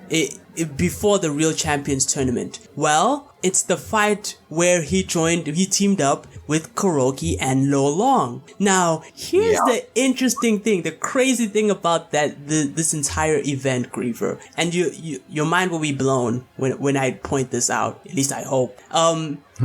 before the Real Champions tournament. Well, it's the fight where he teamed up with Kuroki and Lo Long. Now, here's the interesting thing, the crazy thing about this entire event, Griever, and your mind will be blown when I point this out. At least I hope.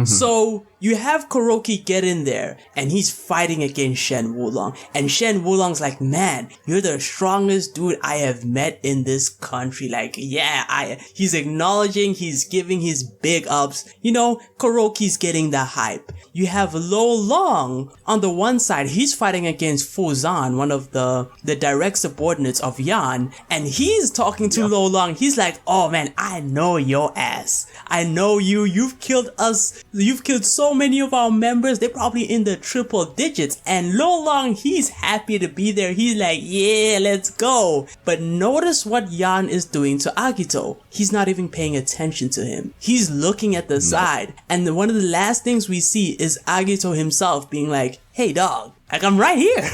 So you have Kuroki get in there, and he's fighting against Shen Wulong, and Shen Wulong's like, man, you're the strongest dude I have met in this country. Like, he's acknowledging, he's giving his big ups. Kuroki's getting the hype. You have Lo Long on the one side, he's fighting against Fuzan, one of the direct subordinates of Yan, and he's talking to Lo Long. He's like, oh man, I know your ass. I know you've killed us. You've killed so many of our members. They're probably in the triple digits. And Lo Long, he's happy to be there. He's like, yeah, let's go. But notice what Yan is doing to Agito. He's not even paying attention to him. He's looking at the side. And one of the last things we see is Agito himself being like, hey dog, like, I'm right here.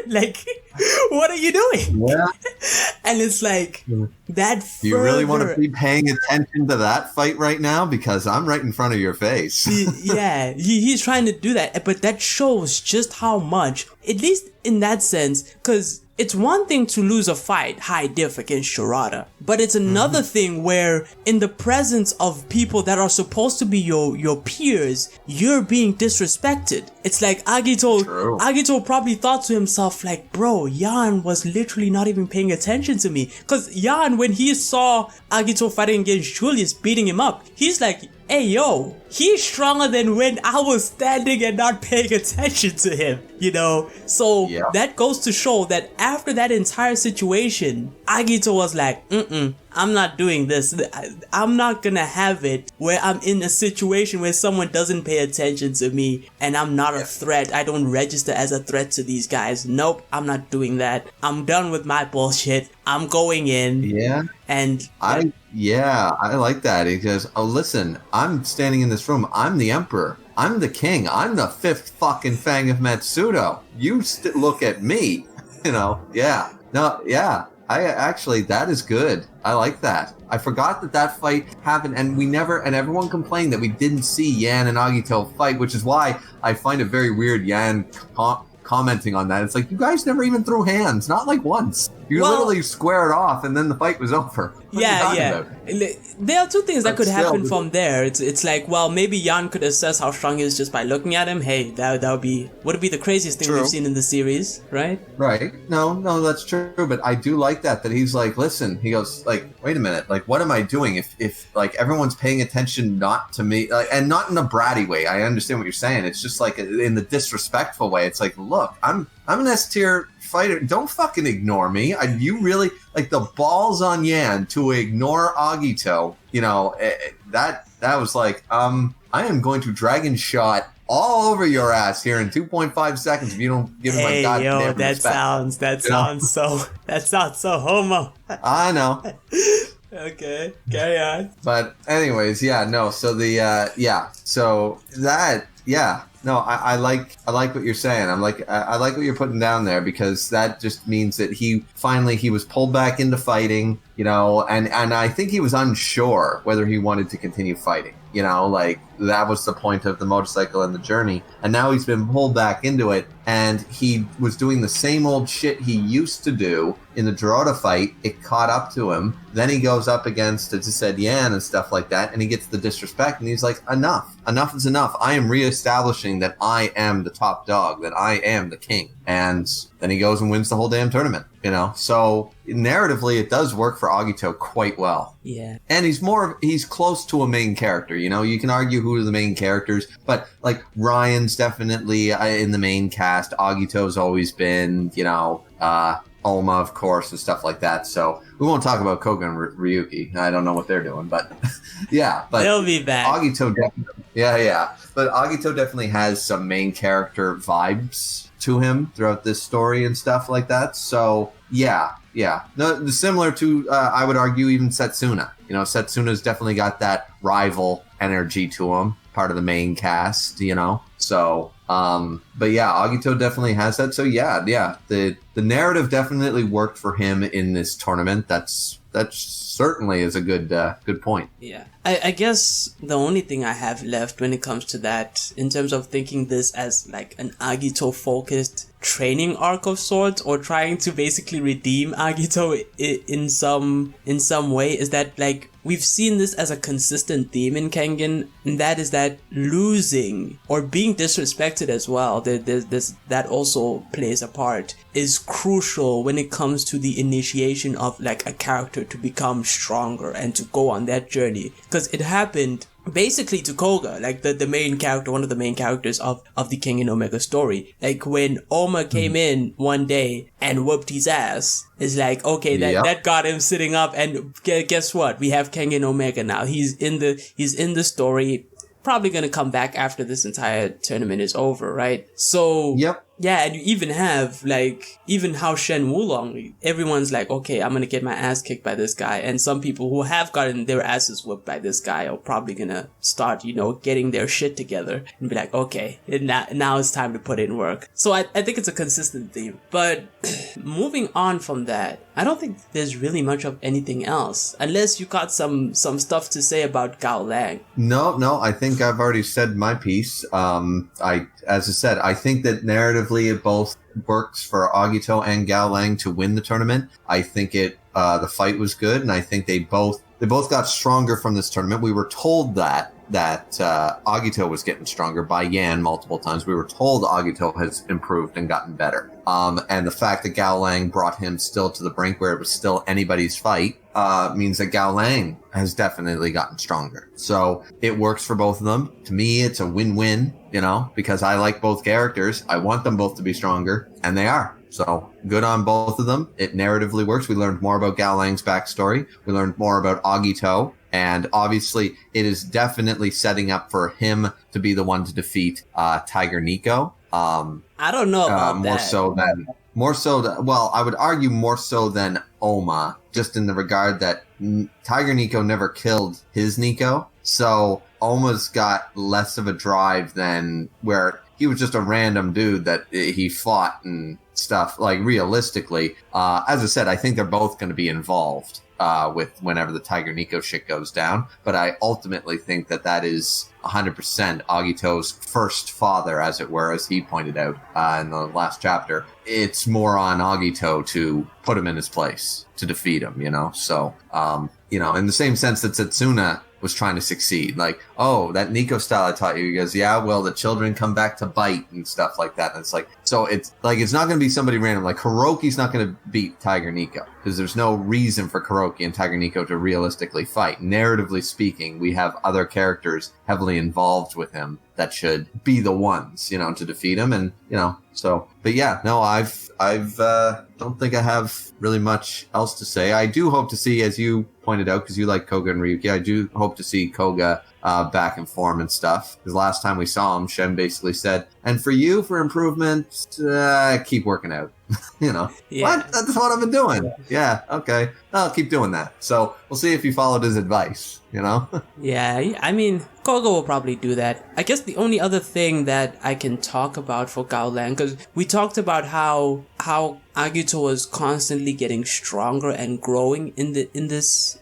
Like, what are you doing? Yeah. And it's like, that further... You really want to be paying attention to that fight right now? Because I'm right in front of your face. He's trying to do that. But that shows just how much, at least in that sense, because it's one thing to lose a fight high diff against Shirata, but it's another thing where in the presence of people that are supposed to be your peers, you're being disrespected. It's like Agito probably thought to himself, like, bro, Yan was literally not even paying attention to me. Because Yan, when he saw Agito fighting against Julius, beating him up, he's like, hey yo, he's stronger than when I was standing and not paying attention to him, So that goes to show that after that entire situation, Agito was like, I'm not doing this. I'm not gonna have it where I'm in a situation where someone doesn't pay attention to me and I'm not a threat. I don't register as a threat to these guys. Nope, I'm not doing that. I'm done with my bullshit. I'm going in. Yeah. And I like that. He goes, oh, listen, I'm standing in this room. I'm the emperor. I'm the king. I'm the fifth fucking Fang of Matsudo. You look at me, Yeah. No, yeah. I actually, that is good. I like that. I forgot that fight happened, and everyone complained that we didn't see Yan and Agito fight, which is why I find it very weird Yan commenting on that. It's like, you guys never even threw hands, not like once. You literally squared off, and then the fight was over. What are you talking about? There are two things that But could still, happen from there. It's like, well, maybe Jan could assess how strong he is just by looking at him. Hey, that would be the craziest thing we've seen in the series, right? Right. No, that's true. But I do like that he's like, listen, he goes like, wait a minute, like, what am I doing if like everyone's paying attention not to me, like, and not in a bratty way. I understand what you're saying. It's just like in the disrespectful way. It's like, look, I'm an S tier fighter. Don't fucking ignore me. You really like the balls on Yan to ignore Agito. You know, that was like, I am going to dragon shot all over your ass here in 2.5 seconds if you don't give me my goddamn respect. That sounds so homo. I know. Okay, carry on. But anyways, yeah, no. So I like what you're saying. I like what you're putting down there, because that just means that he was pulled back into fighting, you know, and I think he was unsure whether he wanted to continue fighting, you know, like that was the point of the motorcycle and the journey. And now he's been pulled back into it, and he was doing the same old shit he used to do in the Dorota fight. It caught up to him. Then he goes up against, as I said, Yan and stuff like that, and he gets the disrespect, and he's like, enough is enough. I am reestablishing that I am the top dog, that I am the king. And then he goes and wins the whole damn tournament, you know? So narratively, it does work for Agito quite well. Yeah. And he's close to a main character, you know? You can argue who are the main characters, but like Ryan's definitely in the main cast. Agito's always been, you know, Oma, of course, and stuff like that. So we won't talk about Koga and Ryuki. I don't know what they're doing, but yeah. But they'll be back. Agito definitely, yeah. But Agito definitely has some main character vibes to him throughout this story and stuff like that. So yeah. No, similar to, I would argue, even Setsuna. You know, Setsuna's definitely got that rival energy to him, part of the main cast, you know? So, but yeah, Agito definitely has that. So yeah, the narrative definitely worked for him in this tournament. That's certainly is a good point. Yeah. I guess the only thing I have left when it comes to that, in terms of thinking this as like an Agito focused training arc of sorts, or trying to basically redeem Agito in some way, is that like we've seen this as a consistent theme in Kengan, and that is that losing or being disrespected as well, that also plays a part, is crucial when it comes to the initiation of like a character to become stronger and to go on that journey. Because it happened basically to Koga, like the main character, one of the main characters of the King and Omega story. Like when Oma came in one day and whooped his ass, it's like, okay, that got him sitting up, and guess what? We have King and Omega now. He's in the story, probably gonna come back after this entire tournament is over, right? So yep. Yeah, and you even have, like, even how Shen Wulong, everyone's like, okay, I'm gonna get my ass kicked by this guy. And some people who have gotten their asses whooped by this guy are probably gonna start, you know, getting their shit together and be like, okay, now it's time to put in work. So I think it's a consistent theme. But moving on from that, I don't think there's really much of anything else, unless you got some stuff to say about Gaolang. No, I think I've already said my piece. As I said, I think that narratively it both works for Agito and Gaolang to win the tournament. I think the fight was good, and I think they both got stronger from this tournament. We were told that Agito was getting stronger by Yan multiple times. We were told Agito has improved and gotten better. And the fact that Gaolang brought him still to the brink where it was still anybody's fight means that Gaolang has definitely gotten stronger. So it works for both of them. To me, it's a win-win, you know, because I like both characters. I want them both to be stronger, and they are. So good on both of them. It narratively works. We learned more about Gaolang's backstory. We learned more about Agito. And obviously, it is definitely setting up for him to be the one to defeat Tiger Nico. I don't know about more that. Well, I would argue more so than Oma, just in the regard that Tiger Nico never killed his Nico. So Oma's got less of a drive than where he was just a random dude that he fought and stuff. Like, realistically, as I said, I think they're both going to be involved with whenever the Tiger Nico shit goes down. But I ultimately think that is 100% Agito's first father, as it were, as he pointed out in the last chapter. It's more on Agito to put him in his place, to defeat him, you know? So, you know, in the same sense that Setsuna was trying to succeed. Like, oh, that Nico style I taught you. He goes, yeah, well, the children come back to bite and stuff like that. And it's like, so it's like, it's not going to be somebody random. Like, Hiroki's not going to beat Tiger Nico because there's no reason for Hiroki and Tiger Nico to realistically fight. Narratively speaking, we have other characters heavily involved with him that should be the ones, you know, to defeat him. And, you know, so, but yeah, no, I've don't think I have really much else to say. I do hope to see, as you pointed out, because you like Koga and Ryuki, I do hope to see Koga back in form and stuff. Because last time we saw him, Shen basically said, and for you, for improvement, keep working out. You know, what? That's what I've been doing. Yeah, okay. I'll keep doing that. So we'll see if he followed his advice, you know? Yeah, I mean, Koga will probably do that. I guess the only other thing that I can talk about for Gaolang, because we talked about how Agito was constantly getting stronger and growing in this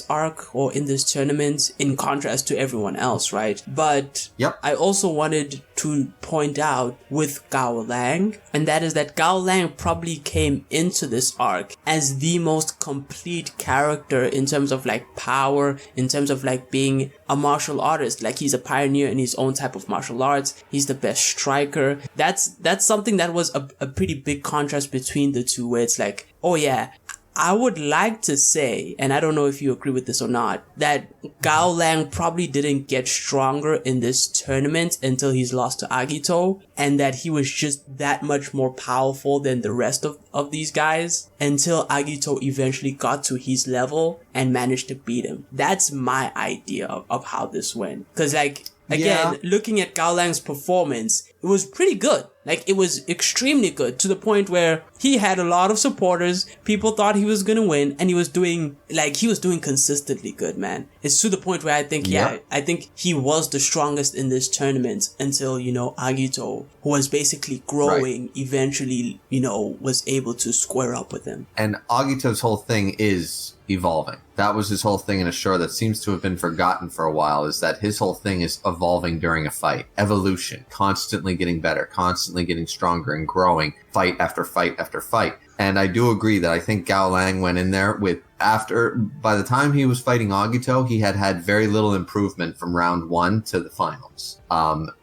arc or in this tournament, in contrast to everyone else, right? But I also wanted to point out with Gaolang, and that is that Gaolang probably came into this arc as the most complete character in terms of like power, in terms of like being a martial artist. Like, he's a pioneer in his own type of martial arts. He's the best striker. That's something that was a pretty big contrast between the two, where it's like, oh yeah, I would like to say, and I don't know if you agree with this or not, that Gaolang probably didn't get stronger in this tournament until he's lost to Agito, and that he was just that much more powerful than the rest of these guys until Agito eventually got to his level and managed to beat him. That's my idea of how this went. Because, like, again, looking at Gaolang's performance, it was pretty good. Like, it was extremely good, to the point where he had a lot of supporters. People thought he was gonna win, and he was doing consistently good, man. It's to the point where I think, I think he was the strongest in this tournament until, you know, Agito, who was basically growing, eventually, you know, was able to square up with him. And Agito's whole thing is evolving. That was his whole thing in Ashura that seems to have been forgotten for a while, is that his whole thing is evolving during a fight. Evolution. Constantly getting better. Constantly getting stronger and growing. Fight after fight after fight. And I do agree that I think Gaolang went in there with, by the time he was fighting Agito, he had very little improvement from round 1 to the finals.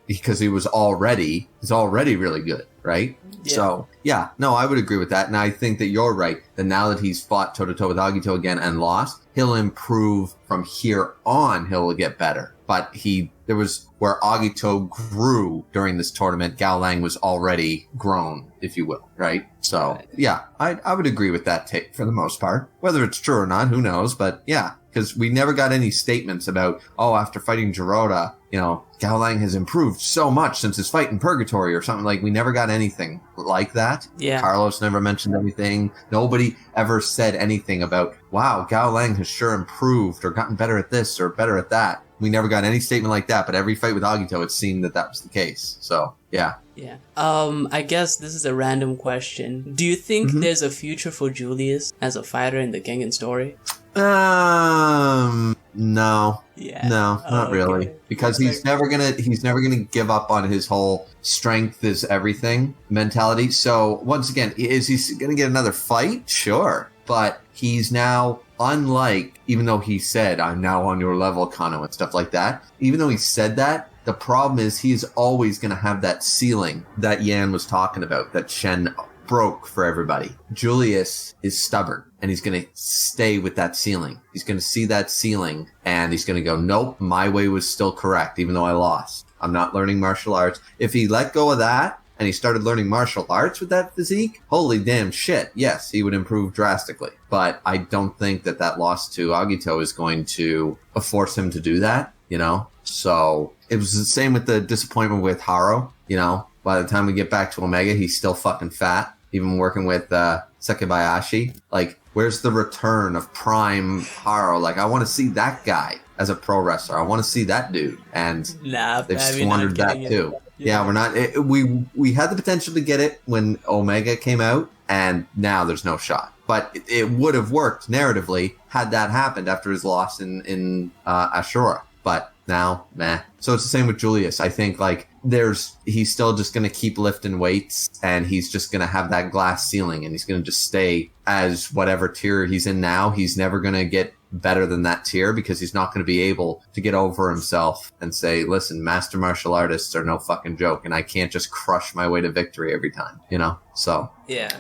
Because he's already really good, right? Yeah. So, yeah, no, I would agree with that. And I think that you're right, that now that he's fought toe-to-toe with Agito again and lost, he'll improve from here on. He'll get better. But there was where Agito grew during this tournament, Gaolang was already grown, if you will, right? So, yeah, I would agree with that take for the most part. Whether it's true or not, who knows? But, yeah, because we never got any statements about, oh, after fighting Giroda, you know, Gaolang has improved so much since his fight in Purgatory or something. Like, we never got anything like that. Yeah. Carlos never mentioned anything. Nobody ever said anything about, wow, Gaolang has sure improved or gotten better at this or better at that. We never got any statement like that, but every fight with Agito, it seemed that was the case. So, yeah. Yeah. I guess this is a random question. Do you think there's a future for Julius as a fighter in the Kengan story? No. Yeah. No, not really. Because he's never gonna give up on his whole strength is everything mentality. So once again, is he gonna get another fight? Sure. But he's now, unlike, even though he said, I'm now on your level, Kano, and stuff like that, even though he said that, the problem is he's always going to have that ceiling that Yan was talking about, that Shen broke for everybody. Julius is stubborn, and he's going to stay with that ceiling. He's going to see that ceiling, and he's going to go, nope, my way was still correct, even though I lost. I'm not learning martial arts. If he let go of that, and he started learning martial arts with that physique, holy damn shit, yes, he would improve drastically. But I don't think that loss to Agito is going to force him to do that, you know? So it was the same with the disappointment with Haro, you know? By the time we get back to Omega, he's still fucking fat, even working with Sekibayashi. Like, where's the return of prime Haro? Like, I want to see that guy as a pro wrestler. I want to see that dude. And they've squandered that too. Yeah, we're not. We had the potential to get it when Omega came out, and now there's no shot. But it would have worked narratively had that happened after his loss in Ashura. But now, meh. So it's the same with Julius. I think like he's still just going to keep lifting weights, and he's just going to have that glass ceiling, and he's going to just stay as whatever tier he's in now. He's never going to get better than that tier because he's not going to be able to get over himself and say, listen, master martial artists are no fucking joke and I can't just crush my way to victory every time, you know? So, yeah.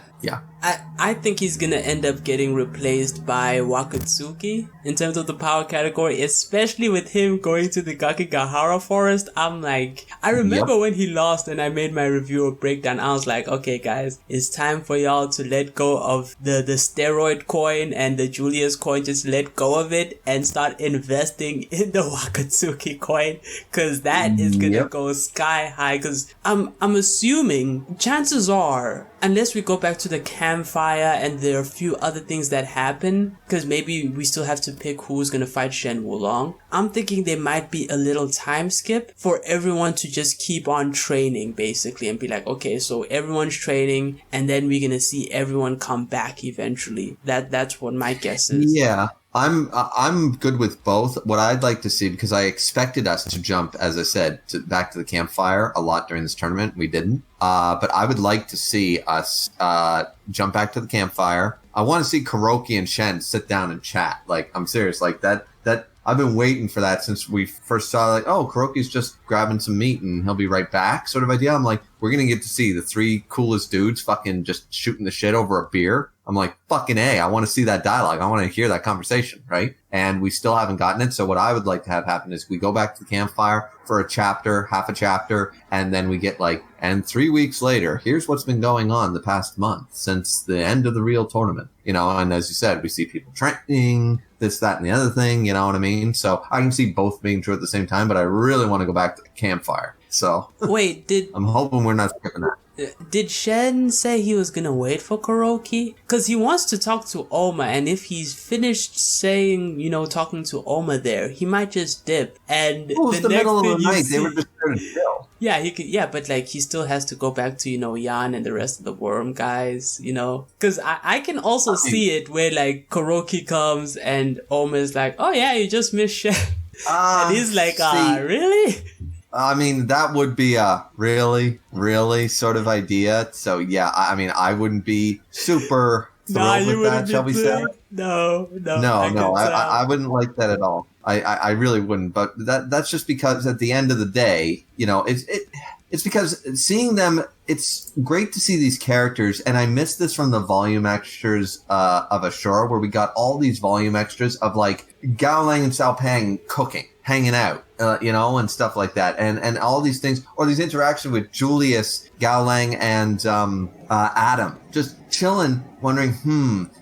I think he's gonna end up getting replaced by Wakatsuki in terms of the power category, especially with him going to the Gakigahara forest. I'm like, I remember when he lost and I made my review of breakdown, I was like, okay guys, it's time for y'all to let go of the steroid coin and the Julius coin, just let go of it and start investing in the Wakatsuki coin, cause that is gonna go sky high, cause I'm assuming, chances are, unless we go back to the campfire and there are a few other things that happen, because maybe we still have to pick who's going to fight Shen Wulong, I'm thinking there might be a little time skip for everyone to just keep on training, basically, and be like, okay, so everyone's training, and then we're going to see everyone come back eventually. That's what my guess is. Yeah. I'm good with both. What I'd like to see, because I expected us to jump, as I said, back to the campfire a lot during this tournament. We didn't. But I would like to see us jump back to the campfire. I want to see Kuroki and Shen sit down and chat. Like, I'm serious. Like, that I've been waiting for that since we first saw, like, oh, Kuroki's just grabbing some meat and he'll be right back sort of idea. I'm like, we're going to get to see the three coolest dudes fucking just shooting the shit over a beer. I'm like, fucking A, I want to see that dialogue. I want to hear that conversation, right? And we still haven't gotten it. So what I would like to have happen is we go back to the campfire for a chapter, half a chapter, and then we get like, and 3 weeks later, here's what's been going on the past month since the end of the real tournament, you know, and as you said, we see people training, this, that, and the other thing, you know what I mean? So I can see both being true at the same time, but I really want to go back to the campfire. So wait, I'm hoping we're not skipping that. Did Shen say he was gonna wait for Kuroki? Because he wants to talk to Oma, and if he's finished saying, you know, talking to Oma there, he might just dip. And it was the middle of the night. They were just there to chill. Yeah, he could. Yeah, but like he still has to go back to, you know, Yan and the rest of the worm guys, you know. Because I can also see it where like Kuroki comes and Oma is like, oh yeah, you just missed Shen. And he's like, really? I mean, that would be a really, really sort of idea. So, yeah, I mean, I wouldn't be super thrilled with that, shall we say? No. I wouldn't like that at all. I really wouldn't. But that's just because at the end of the day, you know, it's because seeing them, it's great to see these characters. And I miss this from the volume extras of Ashura, where we got all these volume extras of like Gaolang and Cao Pang cooking, hanging out. You know, and stuff like that. And all these things, or these interactions with Julius, Gaolang, and Adam, just chilling, wondering,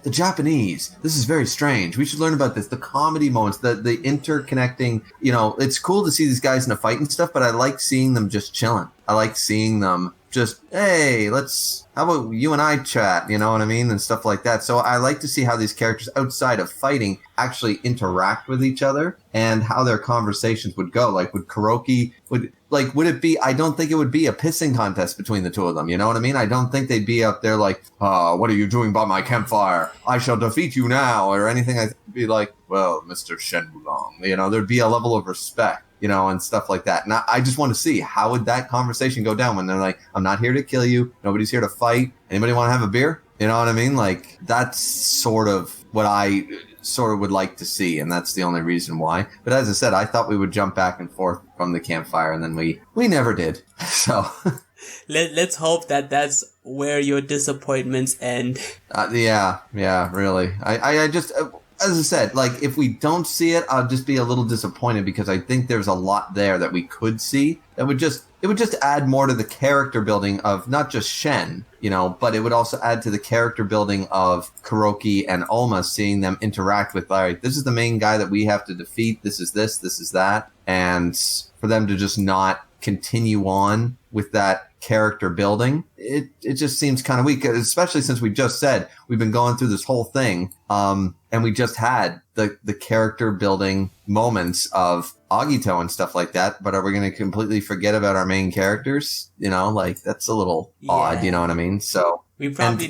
the Japanese, this is very strange. We should learn about this. The comedy moments, the interconnecting, you know, it's cool to see these guys in a fight and stuff, but I like seeing them just chilling. I like seeing them just, hey, how about you and I chat, you know what I mean? And stuff like that. So I like to see how these characters outside of fighting actually interact with each other and how their conversations would go. Like, would Kuroki, would it be, I don't think it would be a pissing contest between the two of them. You know what I mean? I don't think they'd be up there like, what are you doing by my campfire? I shall defeat you now, or anything. I'd be like, well, Mr. Shen Wulong, you know, there'd be a level of respect, you know, and stuff like that. And I just want to see, how would that conversation go down when they're like, I'm not here to kill you. Nobody's here to fight. Anybody want to have a beer? You know what I mean? Like, that's sort of what I sort of would like to see, and that's the only reason why. But as I said, I thought we would jump back and forth from the campfire, and then we never did. So let's hope that that's where your disappointments end. Yeah, really. I just, as I said, like, if we don't see it, I'll just be a little disappointed, because I think there's a lot there that we could see that would just, it would just add more to the character building of not just Shen, you know, but it would also add to the character building of Kuroki and Oma, seeing them interact with, all right, this is the main guy that we have to defeat, this is that, and for them to just not continue on with that character building, it just seems kind of weak, especially since we just said we've been going through this whole thing, and we just had the character building moments of Agito and stuff like that, but are we going to completely forget about our main characters? You know, like, that's a little odd, you know what I mean? So, we probably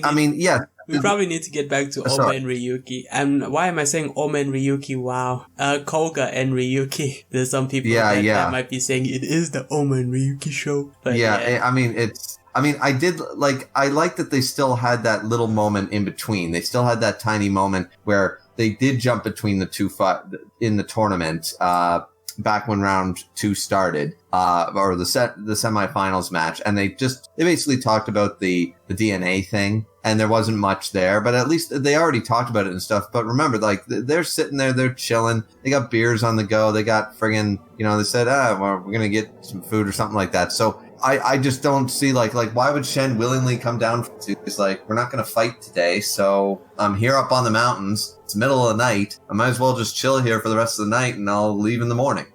need to get back to Oma and Ryuki. And why am I saying Oma and Ryuki? Wow. Koga and Ryuki. There's some people that might be saying it is the Oma and Ryuki show. But I like that they still had that little moment in between. They still had that tiny moment where they did jump between the two in the tournament, back when round 2 started, or the semifinals match, and they basically talked about the DNA thing, and there wasn't much there, but at least they already talked about it and stuff. But remember, like, they're sitting there, they're chilling, they got beers on the go, they got friggin', they said, well, we're gonna get some food or something like that. So I just don't see, like why would Shen willingly come down to, it's like, we're not gonna fight today, so I'm here up on the mountains, it's middle of the night, I might as well just chill here for the rest of the night and I'll leave in the morning,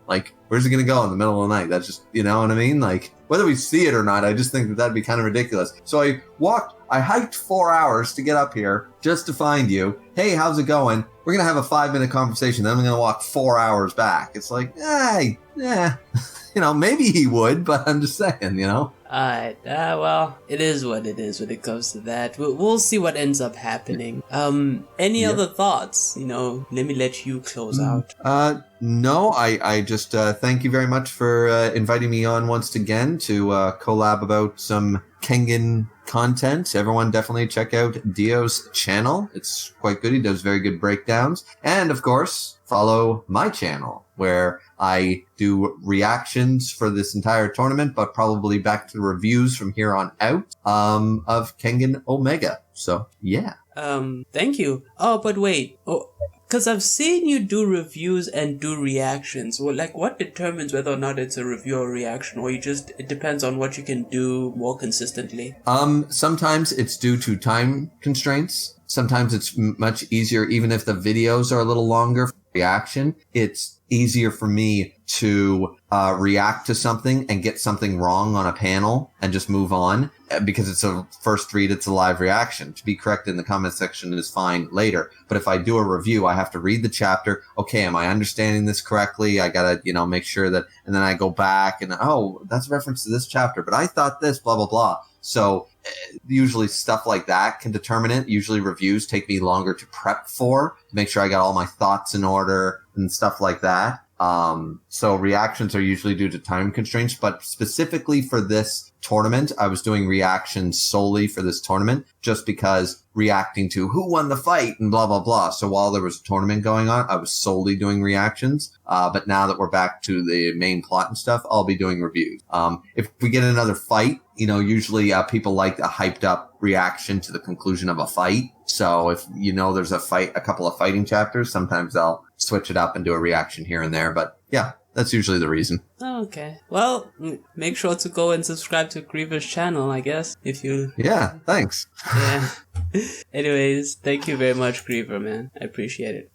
Like, where's it going to go in the middle of the night? That's just, you know what I mean? Like, whether we see it or not, I just think that'd be kind of ridiculous. So I hiked 4 hours to get up here just to find you. Hey, how's it going? We're going to have a 5-minute conversation. Then I'm going to walk 4 hours back. It's like, maybe he would, but I'm just saying, Alright, well, it is what it is when it comes to that. We'll see what ends up happening. Any other thoughts? Let me let you close out. No, I just thank you very much for inviting me on once again to collab about some Kengan content. Everyone definitely check out Dio's channel. It's quite good. He does very good breakdowns. And of course, follow my channel where I do reactions for this entire tournament, but probably back to reviews from here on out of Kengan Omega. So, yeah. Thank you. Oh, but wait. Because I've seen you do reviews and do reactions. Well, like, what determines whether or not it's a review or reaction? Or it depends on what you can do more consistently? Sometimes it's due to time constraints. Sometimes it's much easier, even if the videos are a little longer for reaction. It's easier for me to react to something and get something wrong on a panel and just move on, because it's a first read, it's a live reaction. To be corrected in the comment section is fine later. But if I do a review, I have to read the chapter. Okay, am I understanding this correctly? I gotta, make sure that, and then I go back and, that's a reference to this chapter, but I thought this, blah, blah, blah. So usually stuff like that can determine it. Usually reviews take me longer to prep for, to make sure I got all my thoughts in order and stuff like that. So reactions are usually due to time constraints, but specifically for this tournament, I was doing reactions solely for this tournament, just because reacting to who won the fight and blah, blah, blah. So while there was a tournament going on, I was solely doing reactions. But now that we're back to the main plot and stuff, I'll be doing reviews. If we get another fight, usually people like a hyped up reaction to the conclusion of a fight. So if there's a couple of fighting chapters, sometimes I'll switch it up and do a reaction here and there. But yeah, that's usually the reason. Okay. Well, make sure to go and subscribe to Griever's channel, I guess, if you... Yeah, thanks. Yeah. Anyways, thank you very much, Griever, man. I appreciate it.